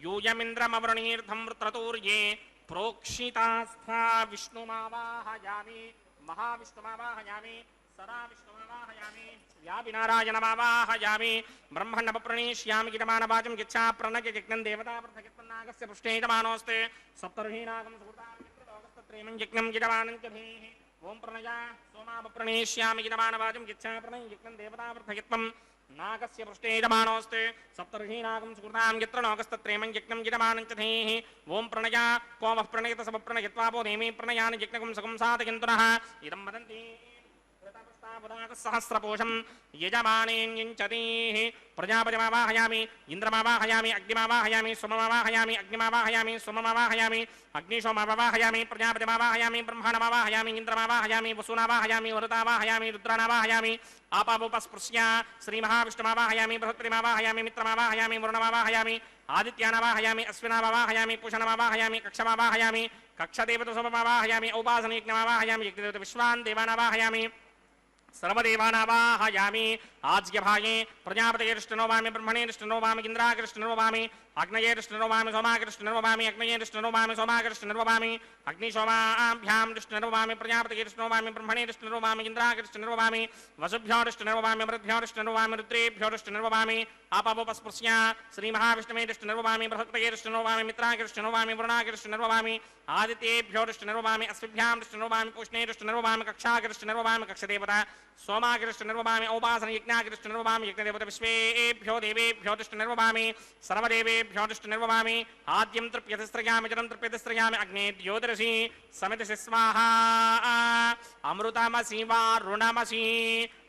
यूयमिन्द्रमवृणीर्धं वृत्रतूर्ये प्रोक्षितास्था विष्णुमावाहयामि महाविष्णुमावाहयामि सदा विष्णुमावाहयामि व्यापिनारायणमावाहयामि ब्रह्मण्डप्रणीष्यामि गितमानवाचं गिच्छा प्रणज यज्ञं देवतावृद्धयत्पन्नागस्य पृष्ठेयमानोऽस्ते सप्तर्षीनागं सुकृतां यज्ञं गितमानं च धीः ओं प्रणजा सोमाप्रणीष्यामि गितमानवाचं गिच्छा प्रणय यज्ञं देवतावृद्धयत्पं नागस्य पृष्ठेयमानोऽस्ते सप्तर्षीनागं सुकृतां यत्र नोकस्तत्रेमं यज्ञं गितमानं च धीः ओं प्रणजा कोमः प्रणयत समप्रणयत्वापो नेमि प्रणयानि यज्ञकं सकं साधयन्तुनः इदं वदन्ति सहस्रपोषं यजमानेऽञ्चतीः प्रजापतिमावाहयामि इन्द्रमावाहयामि अग्निमावाहयामि सोममावाहयामि अग्निमावाहयामि सोममावाहयामि अग्निशोममावाहयामि प्रजापतिमावाहयामि ब्रह्मणमावाहयामि इन्द्रमावाहयामि वसुनावाहयामि वरुतावाहयामि रुद्रानावाहयामि आपावोपस्पृश्य श्रीमहाविष्णुमावाहयामि बृहस्पतिमावाहयामि मित्रमावाहयामि वरुणमावाहयामि आदित्यानावाहयामि अश्विनावाहयामि पूषणमावाहयामि कक्षमावाहयामि कक्षदेवतसोममावाहयामि औपासनयज्ञमावाहयामि यज्ञदेवत विश्वान् देवानावाहयामि सर्वदेवानावाहयामि आज्ञभागे प्रजापतिर्ष्टनोवामि ब्रह्मणेर्ष्टनोवामि इन्द्राकृष्टनोवामि अग्नयेर्ष्टनोवामि सोमाकृष्टनोवामि अग्नयेर्ष्टनोवामि सोमाकृष्टनोवामि अग्निशोमाभ्यां कृष्णनोवामि प्रजापतिर्ष्टनोवामि ब्रह्मणेर्ष्टनोवामि इन्द्राकृष्टनोवामि वसुभ्योर्ष्टनोवामि मरुद्भ्योर्ष्टनोवामि रुद्रेभ्योर्ष्टनोवामि आपावोपस्पृश्य श्रीमहाविष्णुमेर्ष्टनोवामि बृहस्पतिर्ष्टनोवामि मित्राकृष्टनोवामि वरुणाकृष्टनोवामि आदित्येभ्योर्ष्टनोवामि अस्मिभ्यां पूष्णेर्ष्टनोवामि कक्षाकृष्टनोवामि कक्षदेवता सोमाकृष्टनोवामि औपासनयज्ञाकृष्टनोवामि यज्ञदेवता विश्वेभ्यो देवेभ्यो तिष्ठनोवामि सर्वदेवेभ्यो तिष्ठनोवामि आद्यं तृप्यतिस्त्रयामि जलं तृप्यतिस्त्रयामि अग्ने द्योतिरसि समितिषि स्वाहा अमृतमसि वारुणमसि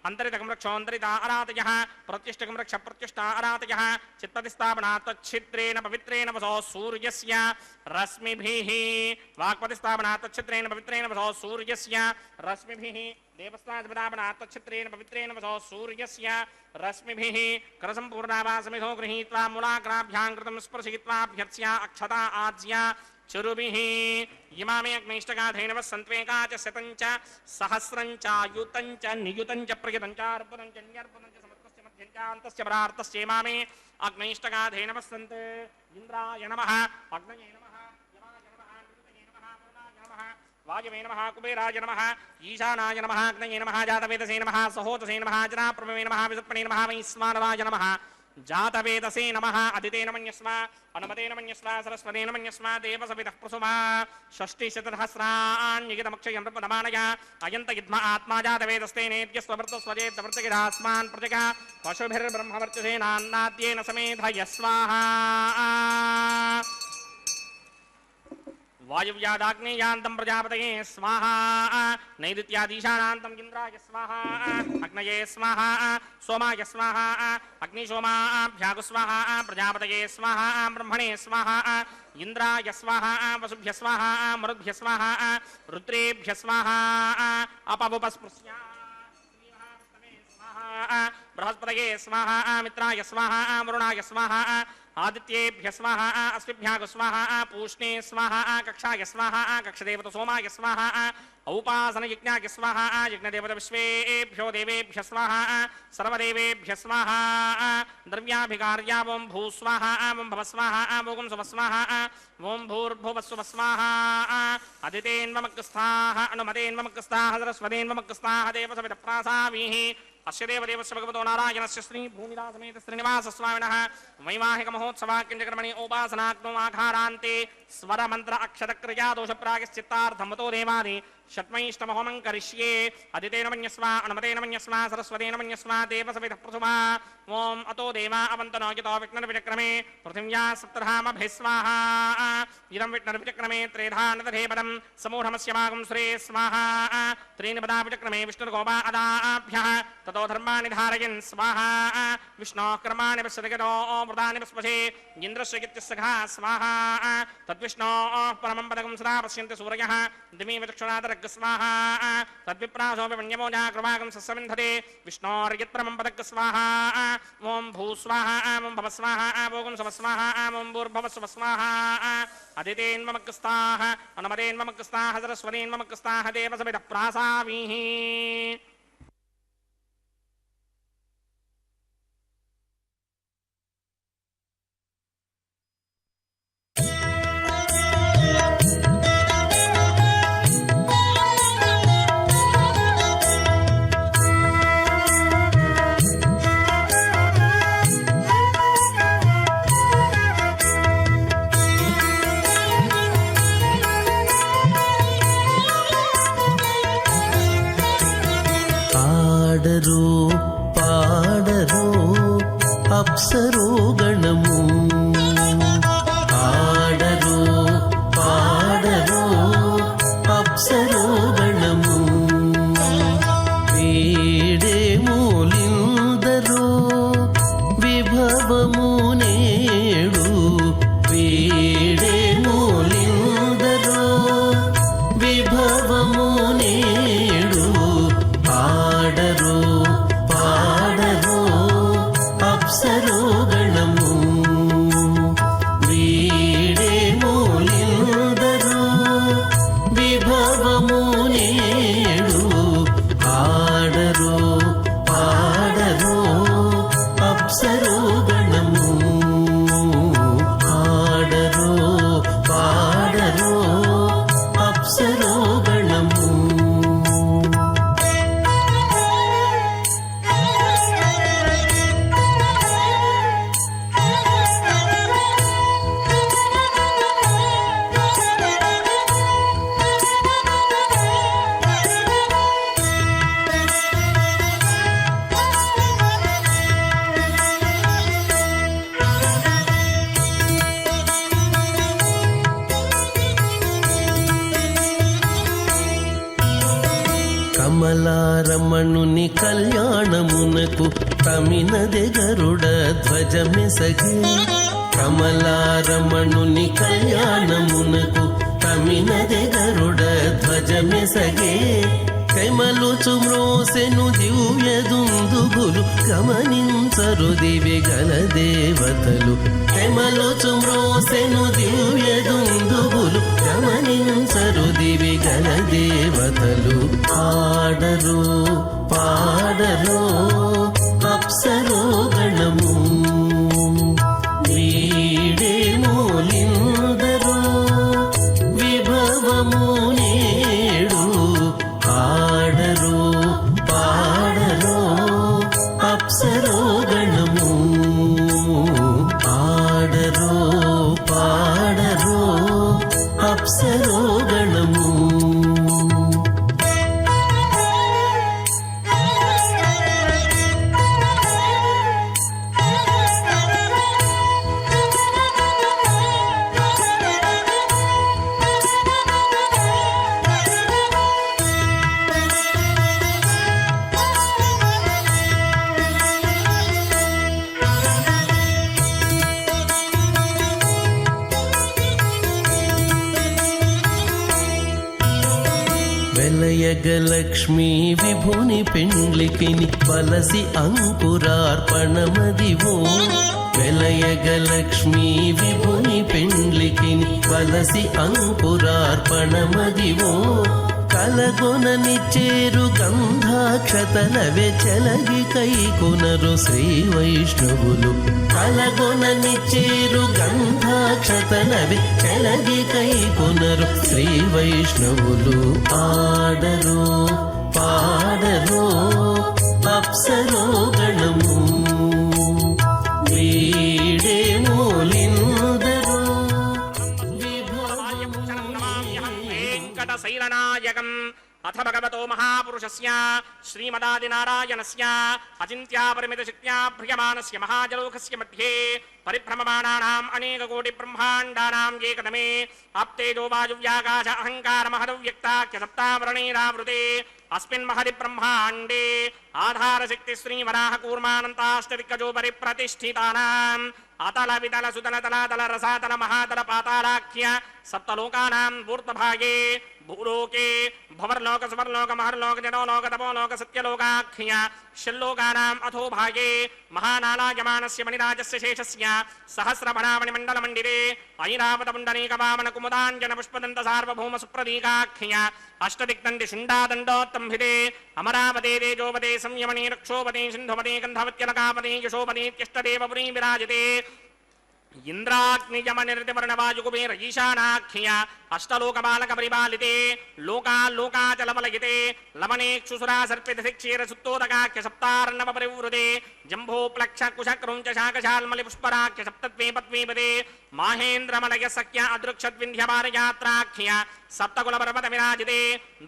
अंतरितकं रक्षोऽन्तरिता अरातयः प्रत्यष्टकं रक्ष प्रत्यष्टा अरातयः चित्पतिस्थापना तच्छिद्रेण पवित्रेण वसो सूर्यस्य रश्मिभिः वाक्पतिस्थापना तच्छिद्रेण पवित्रेण वसो सूर्यस्य रश्मिभिः देवस्तापना तच्छिद्रेण पवित्रेण वसो सूर्यस्य रश्मिभिः करसम्पूर्णावासमिधो गृहीत्वा मूलाग्राभ्यां कृतं स्पर्शयित्वाभ्यर्च्य अक्षता आज्य चरुभिः इमामे अग्निष्टगाधेनवः सन्त्वेका च शतञ्च सहस्रञ्च युतञ्च नियुतञ्च प्रयुतञ्च अर्पणञ्च न्यर्पणञ्च समस्तस्य मध्यञ्च अन्तस्य परार्थस्य इमामे अग्निष्टगाधेनवः सन्त् इन्द्राय नमः अग्नये नमः यमाय नमः निरुतये नमः वरुणाय नमः वायवे नमः कुबेराय नमः ईशानाय नमः अग्नये नमः जातवेदसे नमः सहोतसे नमः जनाप्रभवे नमः विसत्पणे नमः वैश्वानराय नमः जातवेदसे नमः अदितेन मन्यस्व अनुमतेन मन्यस्व सरस्वतेन मन्यस्व देवसवितः प्रसुमा षष्टिशतसहस्राण्यगितमक्षयं प्रपदमानय अयन्त युद्म आत्मा जातवेदस्तेनेत्यस्वभृतस्वजेत्तवृत्तगिधास्मान् प्रजगा पशुभिर्ब्रह्मवर्चसेनान्नाद्येन समेधय स्वाहा वायुव्यादाग्नेयान्तं प्रजापतये स्वाहा नैऋत्यादीशानान्तं इन्द्राय स्वाहा अग्नये स्वाहा सोमाय स्वाहा अग्निशोमाभ्यागु स्वाहा प्रजापतये स्वाहा ब्रह्मणे स्वाहा इंद्राय स्वाहा वसुभ्य स्वाहा मरुद्भ्य स्वाहा रुद्रेभ्य स्वाहा अपवुपस्पृश्या बृहस्पतये स्वाहा मित्राय स्वाहा वरुणाय स्वाहा आदित्येभ्य स्वाहा अस्मिभ्यागु स्वाहा पूष्णे स्वाहा कक्षाय स्वाहा कक्षदेवत सोमाय स्वाहा औपासन यज्ञाय स्वाहा यज्ञदेवत विश्वेभ्यो देवेभ्य स्वाहा सर्वदेवेभ्य स्वाहा द्रव्याभिकार्या ओं भू स्वाहा ओं भव स्वाहा ओं सुव स्वाहा ओं भूर्भुवः सुवः स्वाहा अदितेन्वमग्रस्थाः अनुमतेन्वमग्रस्थाः सरस्वतेन्वमग्रस्थाः देवसवितप्रासावीः अस्य देवदेवस्य भगवतो नारायणस्य श्री भूमिदासमेत श्रीनिवासस्वामिनः वैवाहिकमहोत्सवाकिञ्चकर्मणि उपासनाग्नो आघारान्ते स्वरमन्त्र अक्षतक्रिया दोषप्रायश्चित्तार्थमतो देवादि षट्मैष्टमहोमं करिष्ये अदितेन मन्यस्वा अनुमतेन मन्यस्वा सरस्वतेन मन्यस्वा देवसवितः प्रथमा ओं अतो देवा अवन्तनो यतो विघ्नर्विचक्रमे पृथिव्या सप्तधामभिः स्वाहा इदं विघ्नर्विचक्रमे त्रेधा नदधेपदं समूढमस्य भागं श्रे स्वाहा त्रीणि पदा विचक्रमे विष्णुर्गोपा अदाभ्यः ततो धर्माणि धारयन् स्वाहा विष्णोः कर्माणि पश्यतो मृदानि पस्पशे इन्द्रस्य गित्यस्सखा स्वाहा तद्विष्णोः परमं पदकं सदा पश्यन्ति सूर्यः दिवीव चक्षुरादरग् स्वाहा तद्विप्रासोऽपि मन्यमोजा कृपाकं सस्सविन्धते विष्णोर्यत्परमं पदक् स्वाहा ओं भू स्वाहा ओं भव स्वाहा ओं सुव स्वाहा ओं भूर्भुवः सुवः स्वाहा अदितेन्वमग्रस्थाः अनुमतेन्वमग्रस्थाः सरस्वतेन्वमग्रस्थाः देवसवितः प्रासावीः పాడరో అప్సరో గణము ఆడరో పాడరో అప్సరో గణము వీడే మూలిందరో విభవము నేడు వీడే మూలిందరో విభవము నేడు పాడరో పాడరో అప్సరో గణము వీడే మూలిందరో విభవము నేడు పాడరో పాడరో అప్సరో గణము పాడరో పాడరో అప్సరో గణము కమలారమణుని కళ్యాణమునకు తమినదె గరుడ ధ్వజమెసగే కమలారమణుని కళ్యాణమునకు తమినదె గరుడ ధ్వజమెసగే కైమలుచు మ్రోసెను దివ్య దుందుబులు గమనించరు దివి గల దేవతలు కైమలుచు మ్రోసెను దివ్య దుందుబులు గమనించరు దివి గల దేవతలు పాడరో పాడరో అప్సరో గణము వీడే మూలిందరో విభవము నేడు పాడరో పాడరో అప్సరో గణము పాడరో పాడరో అప్సరో గణము వెలయగలక్ష్మీ విభుని పెండ్లికిని వలసి అంకురార్పణమదివో వెలయగలక్ష్మీ విభుని పెండ్లికిని వలసి అంకురార్పణమదివో కలగొనని చేరు గంధాక్షతలవే చెలగి కైకొనరు శ్రీ వైష్ణవులు కలగొనని చేరు గంధాక్షతలవే చెలగి కైకొనరు శ్రీ వైష్ణవులు ఆడరో పాడరో అప్సరో గణము వీడే మూలిందరో వెంకటశైలనాయకం అథ భగవతో మహాపురుషస్య శ్రీమదాదినారాయణస్య అచింత్యాపరిమితశక్త్యా భ్రియమానస్య మహాజలోకస్య మధ్యే పరిభ్రమమాణానాం అనేకకోటి బ్రహ్మాండానాం ఏకదమే ఆప్తేజో వాయువ్యాకాశ అహంకార మహదవ్యక్తాఖ్య సప్తావరణైరావృతే అస్మిన్ మహది బ్రహ్మాండే ఆధారశక్తి శ్రీవరాహ కూర్మానంతాష్టదిగ్గజోపరి ప్రతిష్ఠితానాం అతల వితల సుతల తలాతల రసాతల మహాతల పాతాళాఖ్య సప్తలోకానాం ఊర్ధ్వభాగే భూలోకే భవర్లోక సువర్లోక మహర్లోక జనోలోక తపోలోక సత్యలోకాఖ్య షల్లోకానాం అథో భాగే మహానాలాయమానస్య మణిరాజస్య శేషస్య సహస్రభరామణి మండల మండిరే ఐరావత పుండరీక వామన కుముదాంజన పుష్పదంత సార్వభౌమ సుప్రదీకాఖ్య అష్టదిగ్దండి శుండాదండోత్తంభిదే అమరావతే తేజోపదే సంయమనే రక్షోపదే సింధుపదే గంధవత్యలకాపదే యశోపదేత్యష్టదేవపురీ విరాజతే ఇంద్రాగ్నియమనిర్తివర్ణవాయుకుబేర ఈశానాఖ్య అష్టలోకబాలక పరిపాలితే లోకాల్లోకాచలమలయితే లమనేక్షుసురా సర్పిత శిక్షీర సుత్తోదకాఖ్య సప్తార్ణవ పరివృతే జంభోప్లక్ష కుశక్రౌంచ శాకశాల్మలి పుష్పరాఖ్య సప్తత్వే పద్మీపదే మాహేంద్రమలయ సఖ్య అదృక్షద్వింధ్యపారయాత్రాఖ్య సప్తకుల పర్వత విరాజితే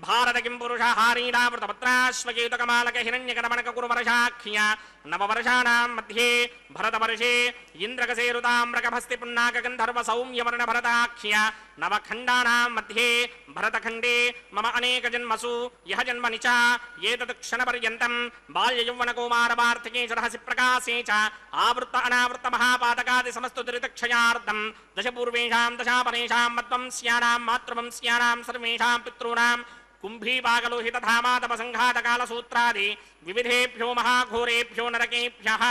భారత కిం పురుష హారీడావృతపత్రాశ్వకేతుకమాలక హిరణ్యకరమణక కురువర్షాఖ్య నవవర్షాణాం మధ్యే భరతవర్షే ఇంద్రకసేరుతామ్రకభస్తి పున్నాక గంధర్వ సౌమ్యవర్ణ భరతాఖ్య నవఖండానాం మధ్యే భరతఖండే మమ అనేక జన్మసు యహ జన్మని చ ఏతత్ క్షణపర్యంతం బాల్యయౌవనకౌమారవార్తికే రహసి ప్రకాశే చ ఆవృత్త అనావృత్త మహాపాతకాది సమస్త దురితక్షయార్థం దశపూర్వేషాం దశాపరేషాం మద్వంస్యానాం మాతృవంస్యానాం సర్వేషాం పితॄణాం కుంభీపాగలోహితధామాతపసంఘాతకాలసూత్రాది వివిధేభ్యో మహాఘోరేభ్యో నరకేభ్యః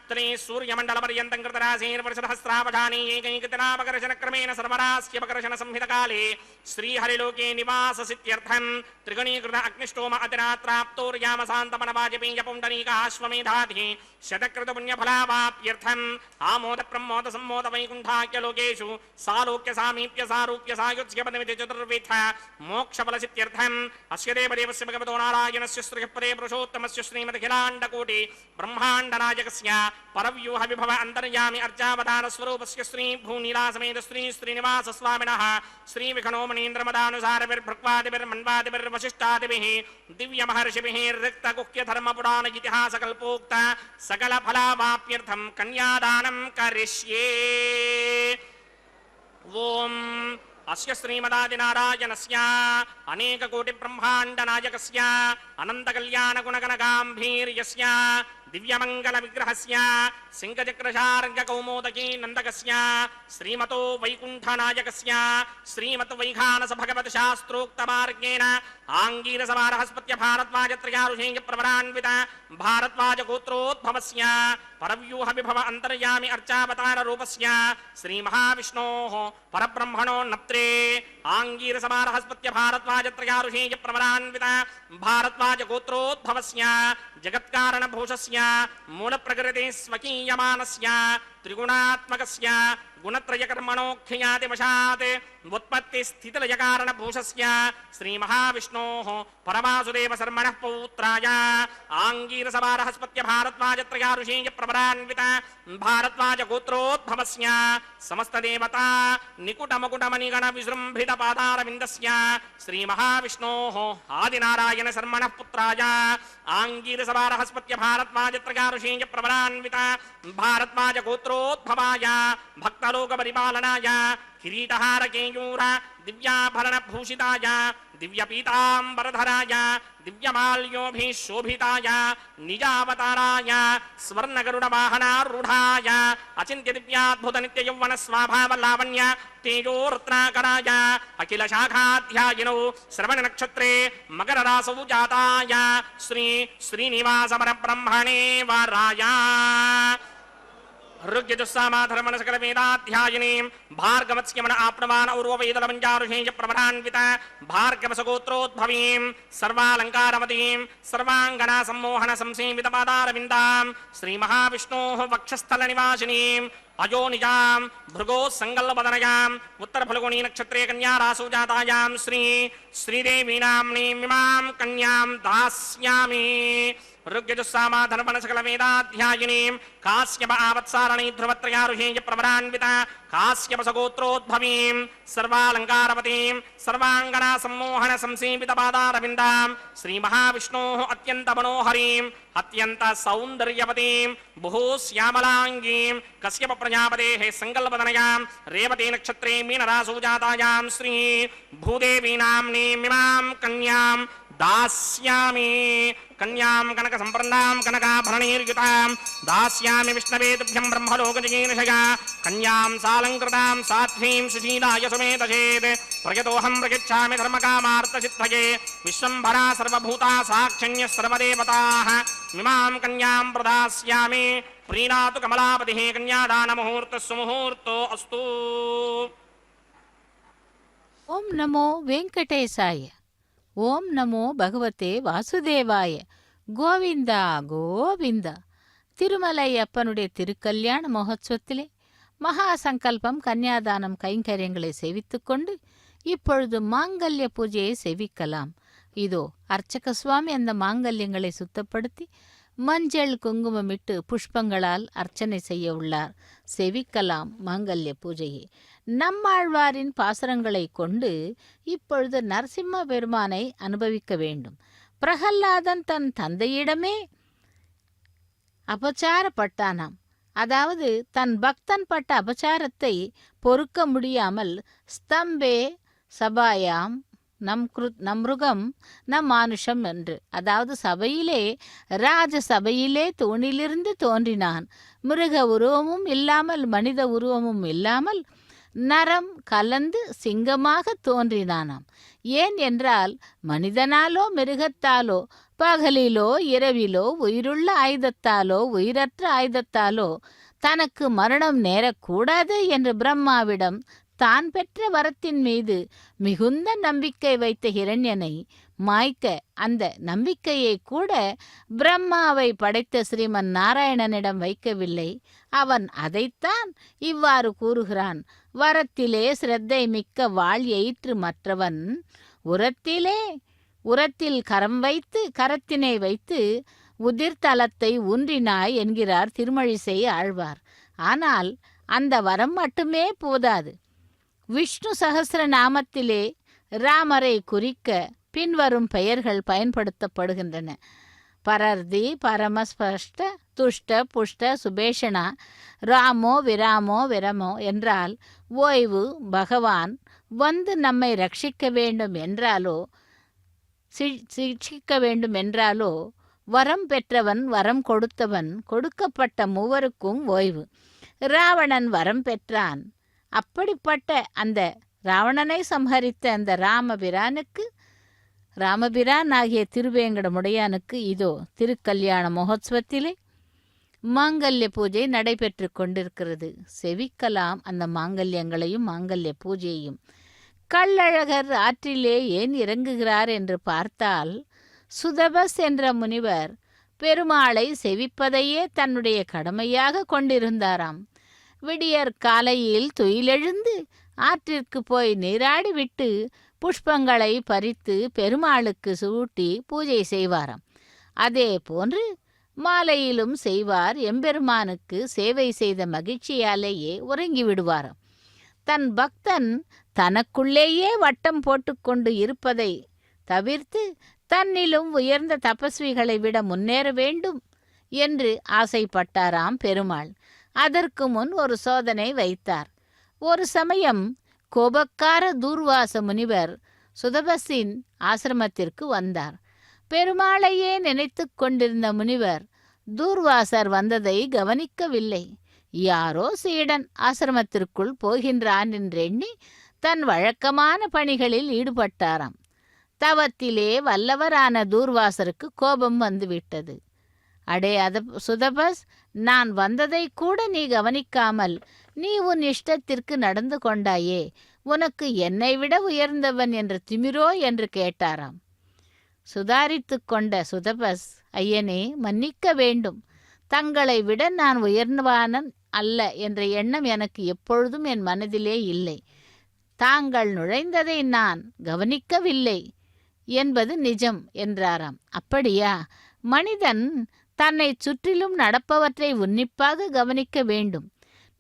త్రీ సూర్యమండల పర్యంతం కృతరాశీర్వర్షసహస్రావధాని ఏకైకతనాపకర్షణక్రమేణ సర్వరాస్యపకర్షణ సంహితకాలే శ్రీహరిలోకే నివాససిత్యర్థం త్రిగణీకృత అగ్నిష్టోమ అతిరాత్రాప్తోర్యామశాంతమన వాజపేయ పుండరీకాశ్వమేధాధి శతకృత పుణ్యఫలావాప్యర్థం ఆమోద ప్రమోద సమ్మోద వైకుంఠాఖ్యలోకేషు సాలోక్య సామీప్య సారూప్య సాయుధ్యపదమితి చతుర్విధ మోక్షఫలసిత్యర్థం అస్య దేవదేవస్య భగవతో నారాయణస్య శ్రీపదే పురుషోత్తమస్య శ్రీమదఖిలాండకోటి బ్రహ్మాండనాయకస్య పరవ్యూహ విభవ అంతర్యామి అర్చావతార స్వరూపస్య శ్రీ భూనీలాసమేత శ్రీ శ్రీనివాస స్వామినః శ్రీ విఘ్నోమణీంద్రమదానుసారవిర్భృక్వాదిభిర్వశిష్టాదిభిః దివ్య మహర్షిభిః రిక్త గుహ్య ధర్మ పురాణ ఇతిహాస కల్పోక్త సకల ఫలావాప్యర్థం కన్యాదానం కరిష్యే. ఓం అస్య శ్రీమదాదినారాయణస్య అనేక కోటి బ్రహ్మాండ నాయకస్య అనంత కళ్యాణ గుణగణ గాంభీర్యస్య దివ్యమంగళ విగ్రహస్య సింగచక్రశార్గ కౌమోదకీ నందకస్య శ్రీమతో వైకుంఠ నాయకస్య శ్రీమత్ వైఖానస భగవత్ శాస్త్రోక్త మార్గేణ ఆంగీరస బృహస్పత్య భారద్వాజ త్రయారుషేయ ప్రవరాన్విత భారద్వాజ గోత్రోద్భవస్య పరవ్యూహ విభవ అంతర్యామి అర్చావతార రూపస్య శ్రీ మహావిష్ణోః పరబ్రహ్మణో నప్త్రే ఆంగీరస బృహస్పత్య భారద్వాజ త్రయారుషేయ ప్రవరాన్విత భారద్వాజ గోత్రోద్భవస్య జగత్కారణ భూషస్య మూల ప్రకృతి స్వకీయమానస్య త్రిగుణాత్మకస్య గుణత్రయకర్మణోఖ్యాతివశాత్ ఉత్పత్తి స్థితిలయ కారణ భూషస్య శ్రీ మహావిష్ణోః పరమాసుదేవ శర్మణః పౌత్రాయ ఆంగీరస బృహస్పత్య భారద్వాజ త్రయారుషేయ ప్రవరాన్విత భారద్వాజ గోత్రోద్భవస్య సమస్త దేవతా నికుటమకుటమణిగణ విజృంభిత పాదారవిందస్య శ్రీ మహావిష్ణోః ఆదినారాయణ శర్మణః పుత్రాయ ఆంగీరస బృహస్పత్య భారద్వాజ త్రయారుషేయ ప్రవరాన్విత భారద్వాజ గోత్రో सर्वगोत्रोद्भवाय भक्तलोकपरिपालनाय किरीटहारकेयूर दिव्याभरणभूषिताय दिव्यपीताम्बरधराय दिव्यमाल्योभिः शोभिताय निजावताराय स्वर्णगरुडवाहनारूढाय अचिन्त्यदिव्याद्भुतनित्ययौवनस्वाभावलावण्य तेजोरत्नाकराय अखिलशाखाध्यायिनौ श्रवणनक्षत्रे मकररासौ जाताय श्री श्रीनिवासपरब्रह्मणे वराय ऋग्यजुस्सामाधर्मणसकलवेदाध्यायिनीं भार्गवत्स्यमन आप्नवान उर्ववेदलमञ्जारुषेय प्रवरान्वित भार्गवसगोत्रोद्भवीं सर्वालङ्कारवतीं सर्वाङ्गना सम्मोहन संसेवितपादारविन्दां श्रीमहाविष्णोः वक्षस्थलनिवासिनीं अजोनिजां भृगोः सङ्गल्लवदनयाम् उत्तरफल्गुणी नक्षत्रे कन्यारासौ जातायां श्रीदेवीनाम्नीमिमां कन्यां दास्यामि ऋग्यजुस्सामाधर्मणसकलवेदाध्यायिनीं काश्यप आवत्सारणी ध्रुवत्रयारुषेय प्रवरान्वित काश्यपसगोत्रोद्भवीं सर्वालङ्कारवतीं सर्वाङ्गना सम्मोहन संसेवितपादारविन्दां श्रीमहाविष्णोः अत्यन्तमनोहरीं अत्यन्तसौन्दर्यवतीं बहुश्यामलाङ्गीं कश्यप प्रजापतेः सङ्कल्पवदनयां रेवती नक्षत्रे मीनरासौ जातायां श्री भूदेवीनाम्नीमिमां कन्यां दास्यामि कन्यां कनकसम्पन्नां कनकाभरणैर्युतां दास्यामि विष्णवे तुभ्यं ब्रह्मलोकजगीर्षया कन्यां सालङ्कृतां साध्वीं सुशीलाय सुमेतचेत् प्रयतोऽहं प्रयच्छामि धर्मकामार्थसिद्धये विश्वम्भरा सर्वभूता साक्षण्यः सर्वदेवताः इमां कन्यां प्रदास्यामि प्रीणातु कमलापतिः कन्यादानमुहूर्तः सुमुहूर्तो अस्तु। ஓம் நமோ வெங்கடேசாய. ஓம் நமோ பகவதே வாசுதேவாய. கோவிந்தா கோவிந்தா. திருமலை அப்பனுடைய திருக்கல்யாண மகோத்சவத்திலே மகா சங்கல்பம் கன்னியாதானம் கைங்கரியங்களை சேவித்துக்கொண்டு இப்பொழுது மாங்கல்ய பூஜையை சேவிக்கலாம். இதோ அர்ச்சக சுவாமி அந்த மாங்கல்யங்களை சுத்தப்படுத்தி மஞ்சள் குங்குமமிட்டு புஷ்பங்களால் அர்ச்சனை செய்ய உள்ளார். செவிக்கலாம் மாங்கல்ய பூஜையை. நம்மாழ்வாரின் பாசுரங்களை கொண்டு இப்பொழுது நரசிம்ம பெருமானை அனுபவிக்க வேண்டும். பிரகல்லாதன் தன் தந்தையிடமே அபச்சாரப்பட்டானாம். அதாவது தன் பக்தன் பட்ட அபச்சாரத்தை பொறுக்க முடியாமல் ஸ்தம்பே சபாயாம் நம்ருகம் நம் மானுஷம் என்று, அதாவது சபையிலே ராஜ சபையிலே தூணிலிருந்து தோன்றினான். மிருக உருவமும் இல்லாமல் மனித உருவமும் இல்லாமல் நரம் கலந்து சிங்கமாக தோன்றினானாம். ஏன் என்றால் மனிதனாலோ மிருகத்தாலோ பகலிலோ இரவிலோ உயிருள்ள ஆயுதத்தாலோ உயிரற்ற ஆயுதத்தாலோ தனக்கு மரணம் நேரக்கூடாது என்று பிரம்மாவிடம் தான் பெற்ற வரத்தின் மீது மிகுந்த நம்பிக்கை வைத்த ஹிரண்யனை மாய்க்க அந்த நம்பிக்கையை கூட பிரம்மாவை படைத்த ஸ்ரீமன் நாராயணனிடம் வைக்கவில்லை. அவன் அதைத்தான் இவ்வாறு கூறுகிறான். வரத்திலே சிரத்தை மிக்க வாள் எயிற்று மற்றவன் உரத்தில் கரம் வைத்து கரத்தினை வைத்து உதிர்தலத்தை ஊன்றினாய் என்கிறார் திருமழிசை ஆழ்வார். ஆனால் அந்த வரம் மட்டுமே போதாது. விஷ்ணு சகஸ்ர நாமத்திலே ராமரை குறிக்க பின்வரும் பெயர்கள் பயன்படுத்தப்படுகின்றன. பரர்தி பரமஸ்பஷ்ட துஷ்ட புஷ்ட சுபேஷணா. ராமோ விராமோ விரமோ என்றால் ஓய்வு, பகவான் வந்து நம்மை ரட்சிக்க வேண்டும் என்றாலோ சிக்ஷிக்க வேண்டும் என்றாலோ, வரம் பெற்றவன் வரம் கொடுத்தவன் கொடுக்கப்பட்ட மூவருக்கும் ஓய்வு. ராவணன் வரம் பெற்றான். அப்படிப்பட்ட அந்த ராவணனை சம்ஹரித்த அந்த ராமபிரான் ஆகிய திருவேங்கடமுடையானுக்கு இதோ திருக்கல்யாண மகோத்சவத்திலே மாங்கல்ய பூஜை நடைபெற்று கொண்டிருக்கிறது. செவிக்கலாம் அந்த மாங்கல்யங்களையும் மாங்கல்ய பூஜையையும். கள்ளழகர் ஆற்றிலே ஏன் இறங்குகிறார் என்று பார்த்தால், சுதபஸ் என்ற முனிவர் பெருமாளை செவிப்பதையே தன்னுடைய கடமையாக கொண்டிருந்தாராம். விடியற் காலையில் துயிலெழுந்து ஆற்றிற்கு போய் நீராடி விட்டு புஷ்பங்களை பறித்து பெருமாளுக்கு சூட்டி பூஜை செய்வாராம். அதே போன்று மாலையிலும் செய்வார். எம்பெருமானுக்கு சேவை செய்த மகிழ்ச்சியாலேயே உறங்கி விடுவாராம். தன் பக்தன் தனக்குள்ளேயே வட்டம் போட்டுக்கொண்டு இருப்பதை தவிர்த்து தன்னிலும் உயர்ந்த தபஸ்விகளை விட முன்னேற வேண்டும் என்று ஆசைப்பட்டாராம் பெருமாள். அதற்கு முன் ஒரு சோதனை வைத்தார். ஒரு சமயம் கோபக்கார தூர்வாச முனிவர் சுதபஸின் ஆசிரமத்திற்கு வந்தார். பெருமாளையே நினைத்து கொண்டிருந்த முனிவர் தூர்வாசர் வந்ததை கவனிக்கவில்லை. யாரோ சீடன் ஆசிரமத்திற்குள் போகின்றான் என்றெண்ணி தன் வழக்கமான பணிகளில் ஈடுபட்டாராம். தவத்திலே வல்லவரான தூர்வாசருக்கு கோபம் வந்துவிட்டது. அடே சுதபஸ், நான் வந்ததை கூட நீ கவனிக்காமல் நீ உன் இஷ்டத்திற்கு நடந்து கொண்டாயே, உனக்கு என்னை விட உயர்ந்தவன் என்ற திமிரோ என்று கேட்டாராம். சுதாரித்து கொண்ட சுதபஸ், ஐயனே மன்னிக்க வேண்டும், தங்களை விட நான் உயர்ந்தவானன் அல்ல என்ற எண்ணம் எனக்கு எப்பொழுதும் என் மனதிலே இல்லை. தாங்கள் நுழைந்ததை நான் கவனிக்கவில்லை என்பது நிஜம் என்றாராம். அப்படியா? மனிதன் தன்னை சுற்றிலும் நடப்பவற்றை உன்னிப்பாக கவனிக்க வேண்டும்.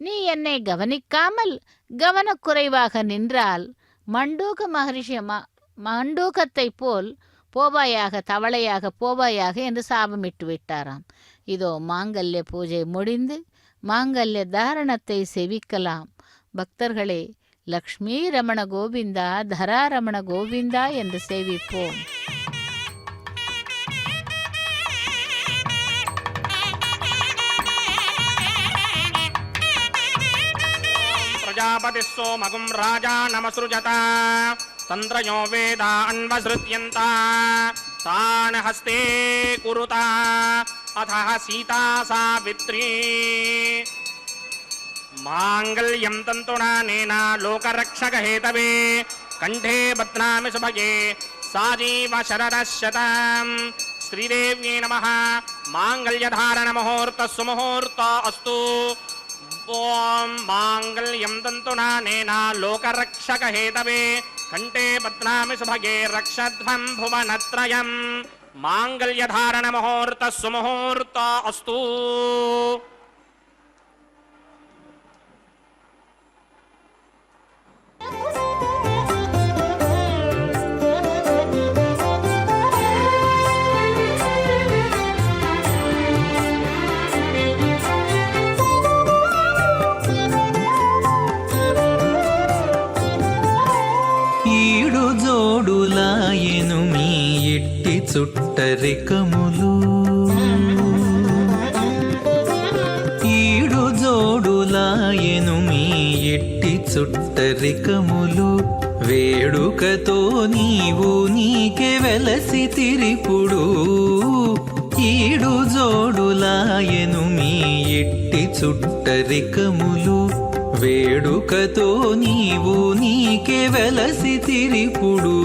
நீ என்னை கவனிக்காமல் கவனக்குறைவாக நின்றால் மண்டூக மகரிஷி மண்டூகத்தை போல் போவாயாக, தவளையாக போவாயாக என்று சாபமிட்டு விட்டாராம். இதோ மாங்கல்ய பூஜை முடிந்து மாங்கல்ய தாரணத்தை செவிக்கலாம். பக்தர்களே, லக்ஷ்மீ ரமண கோவிந்தா, தரா ரமண கோவிந்தா என்று சேவிப்போம். प्रजापति सोमगुं राजा नमसृजत तंत्रयो वेदा अन्वसृत्यन्ता तान् हस्ते कुरुता अथः सीता सावित्री मांगल्यं तन्तुनानेन लोकरक्षक हेतवे कंठे बध्नामि सुभगे साजीव शरदशतं श्रीदेव्यै नमः। मांगल्यधारण मुहूर्त सुमुहूर्त अस्तु। ओम मांगल्यं तन्तुनानेन लोकरक्षक हेतवे कंठे बध्नामि सुभगे रक्षध्वं भुवनत्रयं मांगल्यधारण मुहूर्त सुमुहूर्त अस्तु। జోడులాయెను మీ ఎట్టి చుట్టరికములు, ఈడు జోడులాయెను మీ ఎట్టి చుట్టరికములు, వేడుకతో నీవు నీకే వెలసి తిరిపుడు. ఈడు జోడులాయెను మీ ఎట్టి చుట్టరికములు, వేడుకతో నీవు నీకే వెలసి తిరిపుడు.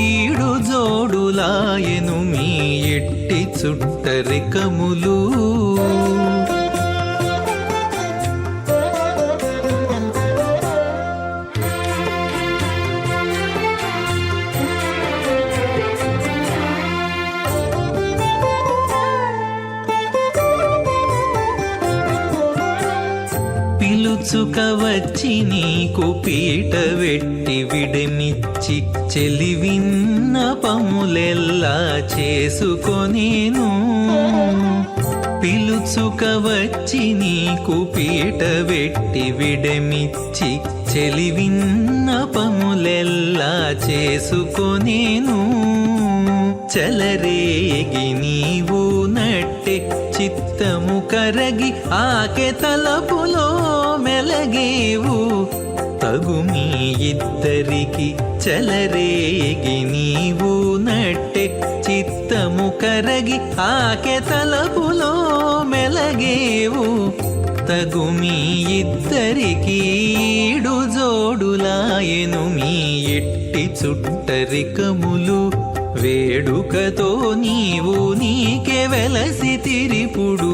ఈడు జోడులాయెను మీ ఎట్టి చుట్టరికములు. పిలుచుక వచ్చి నీకు పీట వెట్టి విడమిచ్చి చెలివిన్న పములెల్లా చేసుకొనేను. పిలుచుక వచ్చి నీకు పీట వెట్టి విడమిచ్చి చెలివిన్న పములెల్లా చేసుకొనేను. చలరేగి నీవు నట్టె చిత్తము కరగి ఆకె తలపులో మెలగేవు. తగు మీ ఇద్దరికి చలరేగి నీవు నట్టె చిత్తము కరగి ఆకె తలపులో మెలగేవు. తగు మీ ఇద్దరికి ఈడు జోడులాయెను మీ ఎట్టి చుట్టరికములు. వేడుకతో నీవు నీకే వెలసి తిరిపుడు.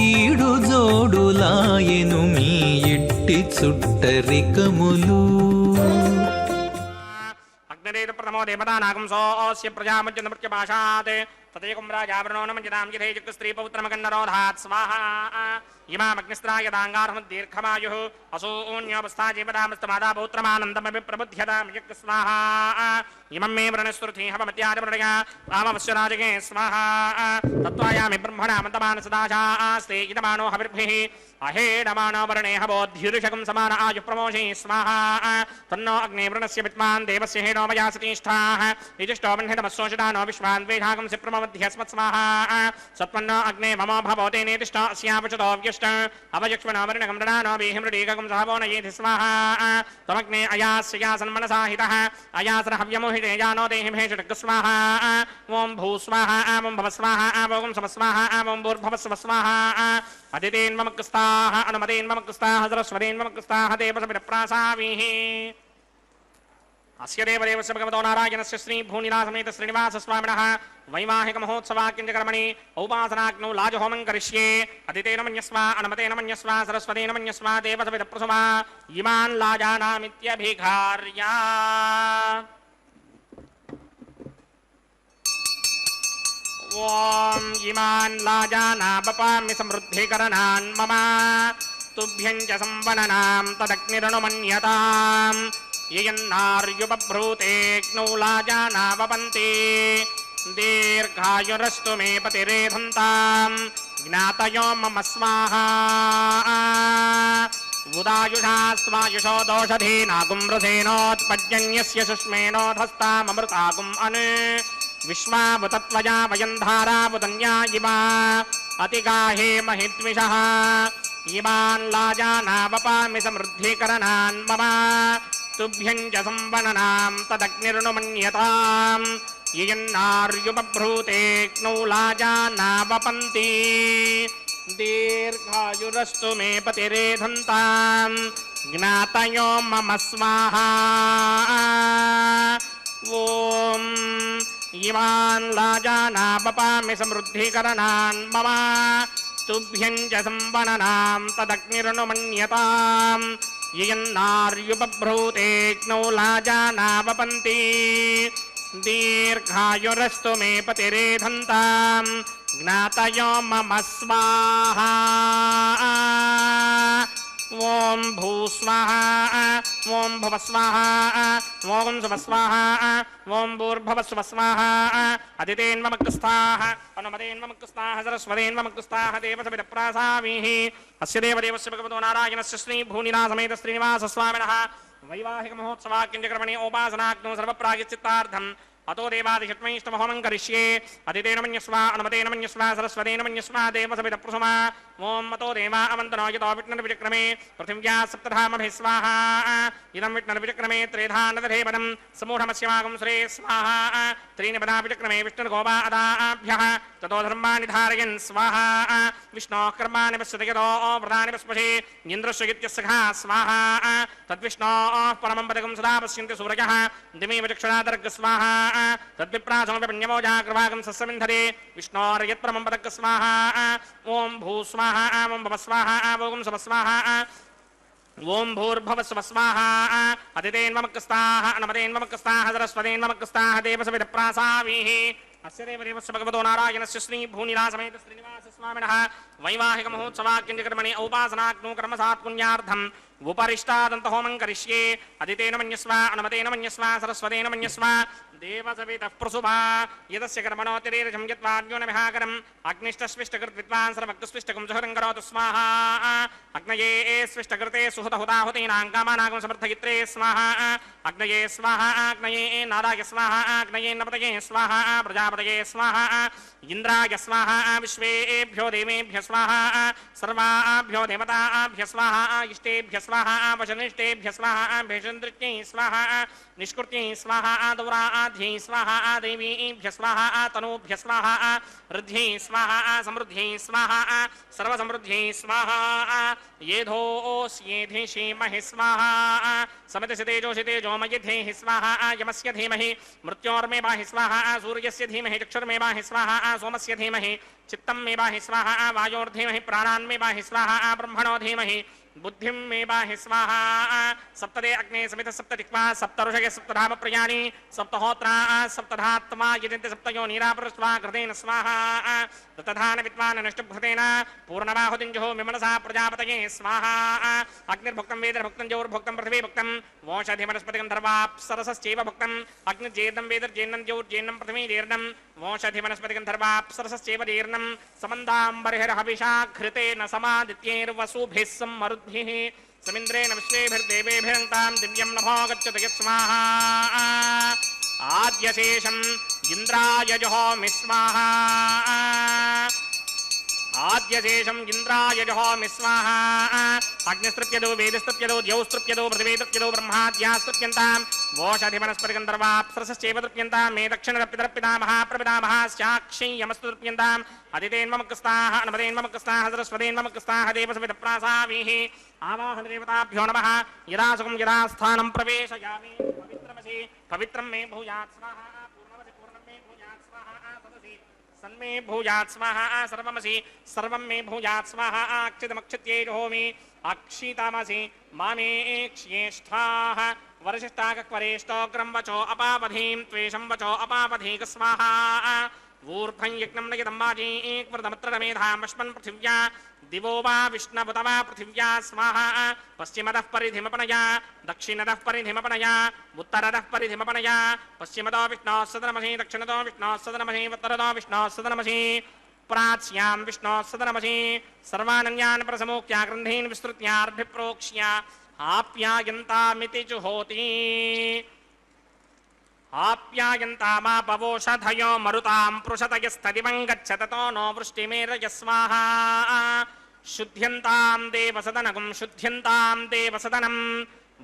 ఈడు జోడులాయెను మీ ఎట్టి చుట్టరికములు. అగ్నిరేత ప్రథమో దేవతానాగం సోస్య ప్రజామజ్జన మృత్యుపాశాత్ తదేకం రాజావరణో నమంజనాం యథేజక్ స్త్రీ పౌత్రమగన్నరోధాత్ స్వాహా. इमामग्निस्त्राय दाङ्गारहमद्दीर्घमायुः असोऽन्योपस्था जीवदामस्तमादा पौत्रमानन्दमपि प्रबुध्यतां यज्ञ स्वाहा इमं मे वृणस्तुर्थी हवमत्यादिवृणया वामवस्य राजगे स्वाहा तत्त्वायामि ब्रह्मणा मन्तमानसदाशास्ते इदमानो हविर्भिः अहेडमानो वर्णे हवोद्धीर्षकं समान आयुः प्रमोषे स्वाहा तन्नो अग्ने वृणस्य विद्वान् देवस्य हेडो मया सतीष्ठाः यजिष्ठो बन्धितमस्सोषितानो विश्वान् द्वेषाकं सिप्रमध्यस्मत् स्वाहा सत्पन्नो अग्ने ममो भवो तेनेतिष्ठो अस्यापचतो व्यष्ट अवयक्ष्मणो वर्णकं मृणानो बीहिमृडीकं सहवो नयेति स्वाहा त्वमग्ने अयास्य यासन्मनसाहितः अयासर हव्यमोहिते जानो देहि भेषटक स्वाहा ॐ भू स्वाहा ॐ भव स्वाहा ॐ सव स्वाहा ॐ भूर्भुवस्व स्वाहा अदितेन्ममकृस्ताः अनुमतेन्ममकृस्ताः सरस्वतेन्ममकृस्ताः देवसमिरप्रासावीः अस्य देवदेवस्य भगवतो नारायणस्य श्री भूनिलासमेत श्रीनिवासस्वामिनः वैवाहिक महोत्सवाक्यञ्चकर्मणि औपासनाग्नौ लाजहोमं करिष्ये अदितेन मन्यस्व अनुमतेन मन्यस्व सरस्वतेन मन्यस्व देवसमिरप्रसुमा इमान् लाजानामित्यभिघार्या ॐ इमान् लाजानावपामि समृद्धिकरणान् मम तुभ्यं च संवननां तदग्निरनुमन्यताम् ययन्नार्युपभ्रूतेऽग्नौ लाजानावपन्ति दीर्घायुरस्तु मे पतिरेधन्ताम् ज्ञातयो मम स्वाहा उदायुषा स्वायुषो दोषधीनागुम्रसेनोत्पद्यन्यस्य सुष्मेणोधस्ताममृतागुम् अनु विश्वावुतत्वया वयं धारावुतन्या इमा अतिगाहे महिद्विषः इमान् लाजानावपामि समृद्धिकरणान् मम तुभ्यं च संवननां तदग्निर्नुमन्यताम् ययन्नार्युपभ्रूतेऽग्नौ लाजानावपन्ति दीर्घायुरस्तु मे पतिरेधन्ताम् ज्ञातयो मम स्वाहा ॐ इमान् लाजानावपामि समृद्धिकरणान् मम तुभ्यं च संवननां तदग्निर्नुमन्यताम् ययन्नार्युपभ्रूतेऽग्नौ लाजानावपन्ति दीर्घायुरस्तु मे पतिरेधन्ताम् ज्ञातयो मम स्वाहा ॐ भू स्वाहा ॐ भुव स्वाहा ॐ सुव स्वाहा ॐ भूर्भुवस्व स्वाहा अदितेन्ममकृस्ताः अनुमतेन्ममकृस्ताः सरस्वतेन्ममकृस्ताः देवसमिरप्रासावीः अस्य देवदेवस्य भगवतो नारायणस्य श्री भूनिलासमेत श्रीनिवासस्वामिनः वैवाहिक महोत्सवाक्यञ्चकर्मणि उपासनाग्नौ सर्वप्रायश्चित्तार्थम् अतो देवादिषट्मैष्टमहोमं करिष्ये अदितेन मन्यस्व अनुमतेन मन्यस्व सरस्वतेन मन्यस्व देवसमिरप्रसुमा ॐ अतो देवा अवन्तनो यतो विष्णुर्विचक्रमे पृथिव्या सप्तधामभिः स्वाहा इदं विष्णुर्विचक्रमे त्रेधा नदधेवनं समूढमस्यमागं श्रे स्वाहा त्रीणि पदा विचक्रमे विष्णुर्गोपा अदाभ्यः ततो धर्माणि धारयन् स्वाहा विष्णोः कर्माणि पश्यतो व्रतानि पस्पशे इन्द्रस्य इत्यस्सखा स्वाहा तद्विष्णोः परमं पदकं सदा पश्यन्ति सूरजः दिमेव चक्षुरादर्ग स्वाहा तद्विप्रासमपिण्यमोजाग्रभागं सस्यमिन्धरे विष्णोर्यत्परमं पदक स्वाहा ॐ भू स्वाहा ॐ भव स्वाहा ॐ सव स्वाहा ॐ भूर्भुवस्व स्वाहा अदितेन्ममकृस्ताः अनुमतेन्ममकृस्ताः सरस्वतेन्ममकृस्ताः देवसमिरप्रासावीः अस्य देवदेवस्य भगवतो नारायणस्य श्री भूनिलासमेत श्रीनिवासस्वामिनः वैवाहिक महोत्सवाक्यञ्चकर्मणि औपासनाग्नौ कर्मसात् पुण्यार्थम् उपरिष्टादन्तहोमं करिष्ये अदितेन मन्यस्व अनुमतेन मन्यस्व सरस्वतेन मन्यस्व देवसवितः प्रसुभा यदस्य कर्मणोतिरेरजं यत्वाद्यो न विहाकरम् अग्निष्टस्विष्टकृद्विद्वान् सर्वग्स्विष्टकं सुहृं करोतु स्वाहा अग्नये स्विष्टकृते सुहृतहुताहुतीनां कामानागं समर्थयित्रे स्वाहा अग्नये स्वाहा अग्नये नाराय स्वाहा अग्नये नपतये स्वाहा प्रजापतये स्वाहा इंद्राय स्वाहा विश्वेभ्यो देवेभ्य स्वाहा सर्वाभ्यो देवताभ्य स्वाहा इष्टेभ्य स्वाहा वशनिष्ठेभ्य स्वाहा भेषन्द्रित्यै स्वाहा निष्कृत्यै स्वाहा दौराध्यै स्वाहा देवीभ्य स्वाहा तनूभ्य स्वाहा ऋद्ध्यै स्वाहा समृद्ध्यै स्वाहा सर्वसमृद्ध्यै स्वाहा येधोऽस्येधिषीमहि स्वाहा समितसितेजोषितेजोमयिधेहि स्वाहा यमस्य धीमहि मृत्योर्मेवाहि स्वाहा सूर्यस्य धीमहि चक्षुर्मेवाहि स्वाहा सोमस्य धीमहि चित्तं मेवाहि स्वाहा वायोर्धीमहि प्राणान्मेवाहि स्वाहा ब्रह्मणो धीमहि बुद्धिं मे पाहि स्वाहा सप्तदे अग्ने समित सप्तदिक्वा सप्तऋषय सप्तधाम प्रयाणि सप्तहोत्रा सप्तधात्मा यजन्ति सप्तयो नीरापरस्वा कृतेन स्वाहा दत्तधान विद्वान् नष्टभृतेन पूर्णबाहुदिञ्जुः विमनसा प्रजापतये स्वाहा अग्निर्भुक्तं वेदर्भुक्तं जौर्भुक्तं पृथिवी भुक्तं वोषधि वनस्पतिकं धर्वाप्सरसश्चैव भुक्तं अग्निर्जेर्नं वेदर्जेर्नं जौर्जेर्नं पृथिवी जेर्नं वोषधि वनस्पतिकं धर्वाप्सरसश्चैव जेर्नं समन्दाम्बर्हिर्हविषा घृतेन समादित्यैर्वसुभिः सम्मरुद्भिः समिन्द्रेण विश्वेभिर्देवेभिरन्तां दिव्यं नभो गच्छतु यत्स्वाहा आद्यशेषम् इन्द्राय जुहोमि स्वाहा आद्यशेषम् इन्द्राय जुहोमि स्वाहा अग्निस्तृप्यदो वेदस्तृप्यदो द्यौस्तृप्यदो पृथिवीतृप्यदो ब्रह्माद्यास्तृप्यन्तां वोषधि वनस्पतिकं धर्वाप्सरसश्चैव तृप्यन्तां मे दक्षिणतर्पितर्पिता महाप्रपितामहा साक्षी यमस्तु तृप्यन्ताम् अदितेन्ममुक्स्ताः अनपदेन्ममुक्स्ताः सरस्वतेन्ममुक्स्ताः देवसवितप्रासावीः आवाहन देवताभ्यो नमः यदा सुखं यदा स्थानं प्रवेशयामि पवित्रमसि पवित्रं मे भूयात् स्वाहा पूर्णमसि पूर्णं मे भूयात् स्वाहा सदसि सन्मे भूयात् स्वाहा सर्वमसि सर्वं मे भूयात् स्वाहा अक्षितमक्षित्यै जुहोमि अक्षितामसि मामे क्ष्येष्ठाः वरशिष्टाकक्वरेष्टोग्रं वचो अपावधीं त्वेषं वचो अपावधीक स्वाहा ऊर्ध्वं यज्ञं नयतं वाजीक्वृतमत्रमेधामश्मन् पृथिव्या दिवो वा विष्णुबुध वा पृथिव्या स्वाहा पश्चिमतः परिधिमपनया दक्षिणतः परिधिमपनया उत्तरतः परिधिमपनया पश्चिमतो विष्णोः सदनमसि दक्षिणतो विष्णोः सदनमसि उत्तरतो विष्णोः सदनमसि प्राच्यां विष्णोः सदनमसि सर्वानन्यान् प्रसमोक्त्या ग्रन्थीन् विस्तृत्यार्भिप्रोक्ष्य आप्यायन्तामिति जुहोति आप्यायन्तामापवोषधयो मरुतां पृषतयस्तदिवं गच्छततो नो वृष्टिमेरय स्वाहा शुद्ध्यन्तां देवसदनगुं शुद्ध्यन्तां देवसदनं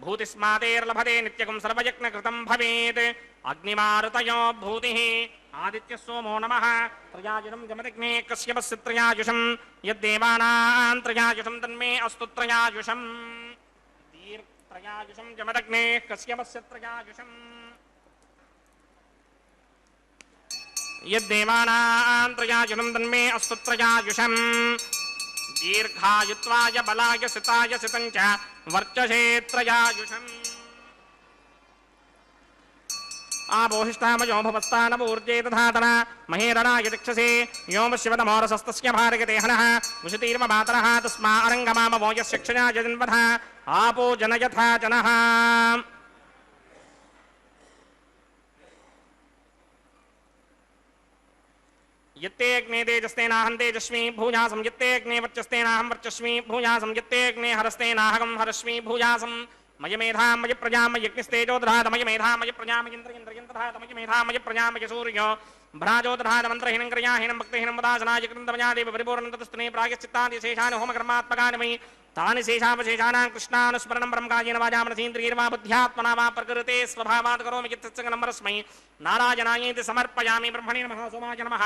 भूतिस्मादेर्लभते नित्यगुं सर्वयज्ञकृतं भवेत् अग्निमारुतयो भूतिः आदित्य सोमो नमः त्रयायुषं जमदग्ने कश्यपस्य त्रयायुषं यद्देवानां त्रयायुषं तन्मे अस्तु त्रयायुषं दीर्घत्रयायुषं जमदग्ने कश्यपस्य त्रयायुषं यद्देवानां त्रयायुषं तन्मे अस्तु त्रयायुषं दीर्घायुत्वाय बलाय सिताय सितं च वर्चसे त्रयायुषम् आबोहिष्ठामयो भवस्तानमूर्जे दधातन महेरणाय दिक्षसे योम शिवतमोरसस्तस्य भारगते हनः मुषतीर्म मातरः तस्मा अरङ्गमामवो यस्य क्षया जन्वधः आपो जनयथा जनः यत्ते अग्ने तेजस्तेनाहं तेजस्मि भूयासं यत्ते अग्ने वर्चस्तेनाहं वर्चस्मि भूयासं यत्ते अग्ने हरस्तेनाहं हरस्मि भूयासं मय मेधा मय प्रजा मय यज्ञस्तेजो दधात मय मेधा मय प्रजा मय इन्द्रियं दधात मय मेधा मय प्रजा मय सूर्यो भ्राजो दधात मन्त्रहीनं क्रियाहीनं भक्तिहीनं वदासनाय कृतमया देव परिपूर्णं ततस्तने प्रायश्चित्तानि शेषानि होमकर्मात्मकानि मयि तानि शेषावशेषाणां कृष्णानुस्मरणं ब्रह्मकायेन वाचा मनसीन्द्रियैर्वा बुद्ध्यात्मना वा प्रकृते स्वभावात् करोमि चित्तस्सङ्गनम्बरस्मै नारायणायेति समर्पयामि ब्रह्मणे नमः सोमाय नमः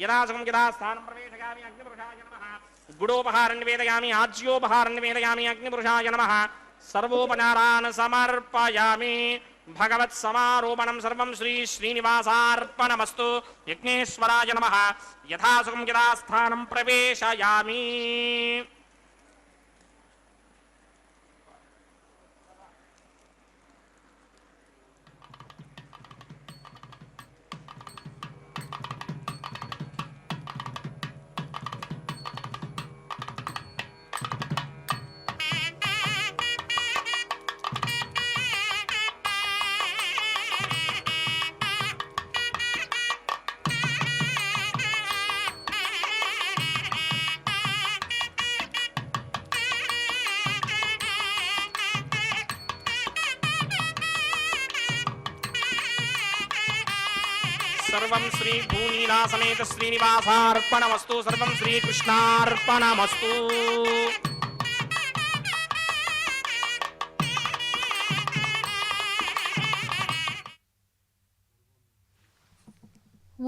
यदा सुखं यदा स्थानं प्रवेशयामि अग्निपुरुषाय नमः गुडोपहारं निवेदयामि आज्योपहारं निवेदयामि अग्निपुरुषाय नमः सर्वोपचारान् समर्पयामि भगवत्समारोपणं सर्वं श्री श्रीनिवासार्पणमस्तु यज्ञेश्वराय नमः यथा सुखं यदा स्थानं प्रवेशयामि सर्वं श्री भूनीला समेत श्रीनिवासार्पणमस्तु सर्वं श्रीकृष्णार्पणमस्तु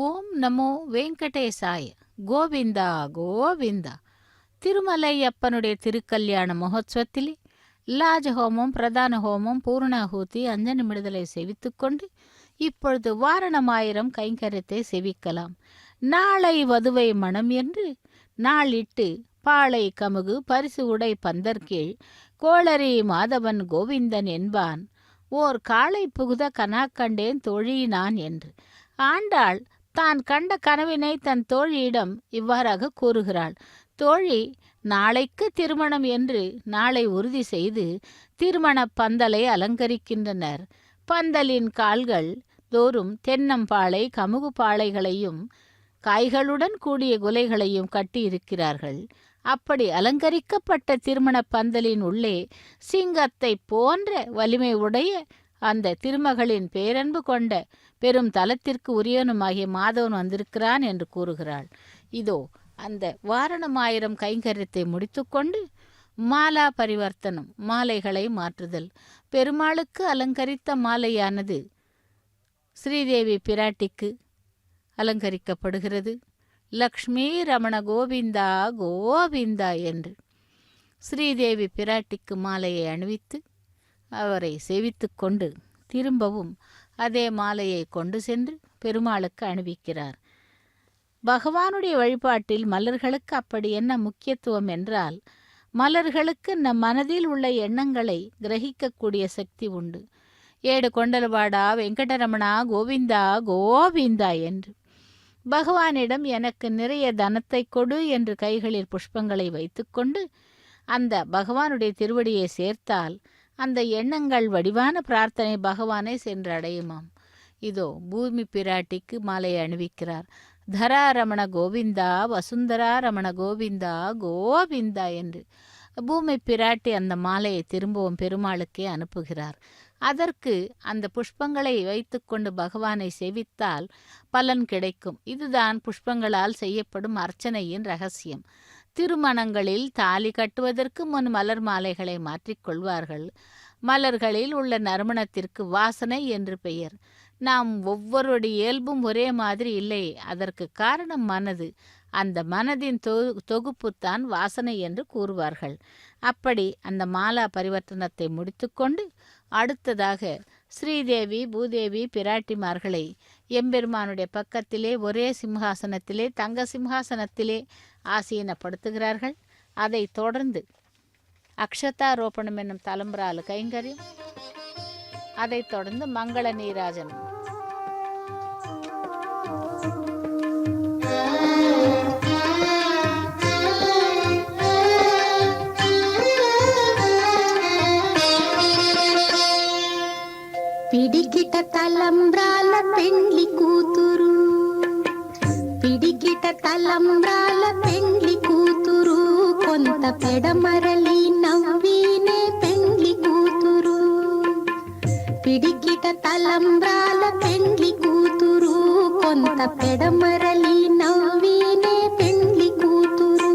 ஓம் நமோ வெங்கடேசாய. கோவிந்தா கோவிந்தா. திருமலையப்பனுடைய திருக்கல்யாண மகோத்சவத்திலே லாஜஹோமம், பிரதான ஹோமம், பூர்ணாகூதி, அஞ்சனி மிடுதலை செவித்துக்கொண்டு இப்பொழுது வாரணமாயிரம் கைங்கரியத்தை செவிக்கலாம். நாளை வதுவை மனம் என்று நாளிட்டு பாளை கமுகு பரிசு உடை பந்தர்கீழ் கோளரி மாதவன் கோவிந்தன் என்பான் ஓர் காளை புகுத கனா கண்டேன் தோழி நான் என்று. ஆண்டாள் தான் கண்ட கனவினை தன் தோழியிடம் இவ்வாறாக கூறுகிறாள். தோழி நாளைக்கு திருமணம் என்று நாளை உறுதி செய்து திருமண பந்தலை அலங்கரிக்கின்றனர். பந்தலின் கால்கள் தோறும் தென்னம்பாளை கமுகு பாளைகளையும் காய்களுடன் கூடிய குலைகளையும் கட்டியிருக்கிறார்கள். அப்படி அலங்கரிக்கப்பட்ட திருமண பந்தலின் உள்ளே சிங்கத்தை போன்ற வலிமை உடைய அந்த திருமகளின் பேரன்பு கொண்ட பெரும் தலத்திற்கு உரியனுமாகிய மாதவன் வந்திருக்கிறான் என்று கூறுகிறாள். இதோ அந்த வாரணமாயிரம் கைங்கரியத்தை முடித்துக்கொண்டு மாலா பரிவர்த்தனம், மாலைகளை மாற்றுதல். பெருமாளுக்கு அலங்கரித்த மாலையானது ஸ்ரீதேவி பிராட்டிக்கு அலங்கரிக்கப்படுகிறது. லக்ஷ்மி ரமண கோவிந்தா கோவிந்தா என்று ஸ்ரீதேவி பிராட்டிக்கு மாலையை அணிவித்து அவரை சேவித்து கொண்டு திரும்பவும் அதே மாலையை கொண்டு சென்று பெருமாளுக்கு அணிவிக்கிறார். பகவானுடைய வழிபாட்டில் மலர்களுக்கு அப்படி என்ன முக்கியத்துவம் என்றால், மலர்களுக்கு நம் மனதில் உள்ள எண்ணங்களை கிரகிக்கக்கூடிய சக்தி உண்டு. ஏடு கொண்டல்வாடா வெங்கடரமணா கோவிந்தா கோவிந்தா என்று பகவானிடம் எனக்கு நிறைய தனத்தை கொடு என்று கைகளில் புஷ்பங்களை வைத்துக்கொண்டு அந்த பகவானுடைய திருவடியை சேர்த்தால் அந்த எண்ணங்கள் வடிவான பிரார்த்தனை பகவானை சென்று அடையுமாம். இதோ பூமி பிராட்டிக்கு மாலையை அணிவிக்கிறார். தரா ரமண கோவிந்தா வசுந்தரா ரமண கோவிந்தா கோவிந்தா என்று பூமி பிராட்டி அந்த மாலையை திரும்பவும் பெருமாளுக்கே அனுப்புகிறார். அதற்கு அந்த புஷ்பங்களை வைத்துக்கொண்டு பகவானை சேவித்தால் பலன் கிடைக்கும். இதுதான் புஷ்பங்களால் செய்யப்படும் அர்ச்சனையின் ரகசியம். திருமணங்களில் தாலி கட்டுவதற்கு முன் மலர் மாலைகளை மாற்றிக்கொள்வார்கள். மலர்களில் உள்ள நறுமணத்திற்கு வாசனை என்று பெயர். நாம் ஒவ்வொருடைய இயல்பும் ஒரே மாதிரி இல்லை. அதற்கு காரணம் மனது. அந்த மனதின் தொகுப்புத்தான் வாசனை என்று கூறுவார்கள். அப்படி அந்த மாலா பரிவர்த்தனத்தை முடித்துக்கொண்டு அடுத்ததாக ஸ்ரீதேவி பூதேவி பிராட்டிமார்களை எம்பெருமானுடைய பக்கத்திலே ஒரே சிம்ஹாசனத்திலே தங்க சிம்ஹாசனத்திலே ஆசீனப்படுத்துகிறார்கள். அதை தொடர்ந்து அக்ஷதாரோபணம் என்னும் தலம்பரால கைங்கரியம், அதைத் தொடர்ந்து மங்கள நீராஜனம். పిడికిట తలంబ్రాల పెండ్లి కూతురు, పిడికిట తలంబ్రాల పెండ్లి కూతురు, కొంత పెడమరలి నవ్వినే పెండ్లి కూతురు. పిడికిట తలంబ్రాల పెండ్లి కూతురు, కొంత పెడమరలి నవ్వినే పెండ్లి కూతురు.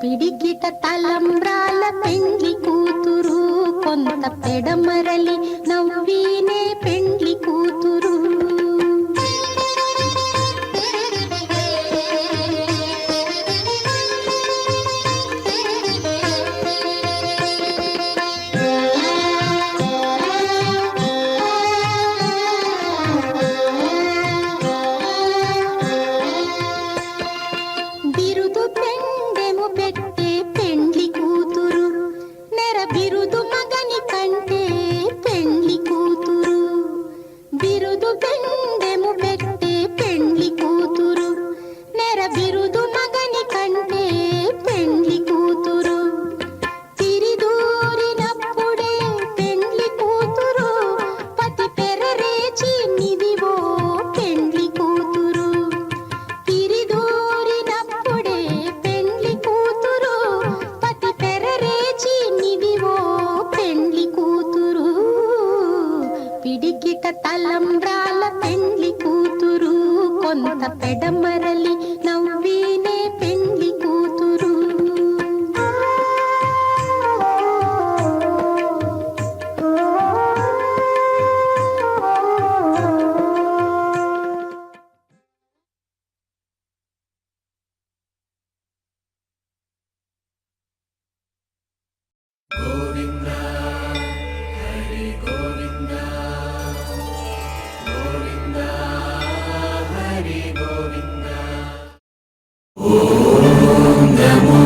పిడికిట తలంబ్రాల పెండ్లి కూతురు, కొంత పెడమరలి నవ్వినే పెండ్లి కూతురు. బిరుదు పెండెము పెట్టే పెండ్లి కూతురు, నెర బిరుదు మగని కంటే పెండ్లి కూతురు. తలంబ్రాల పెండ్లి కూతురు కొంత పెడమరలి నవ్వీనే పెండ్లి కూతురు. నమో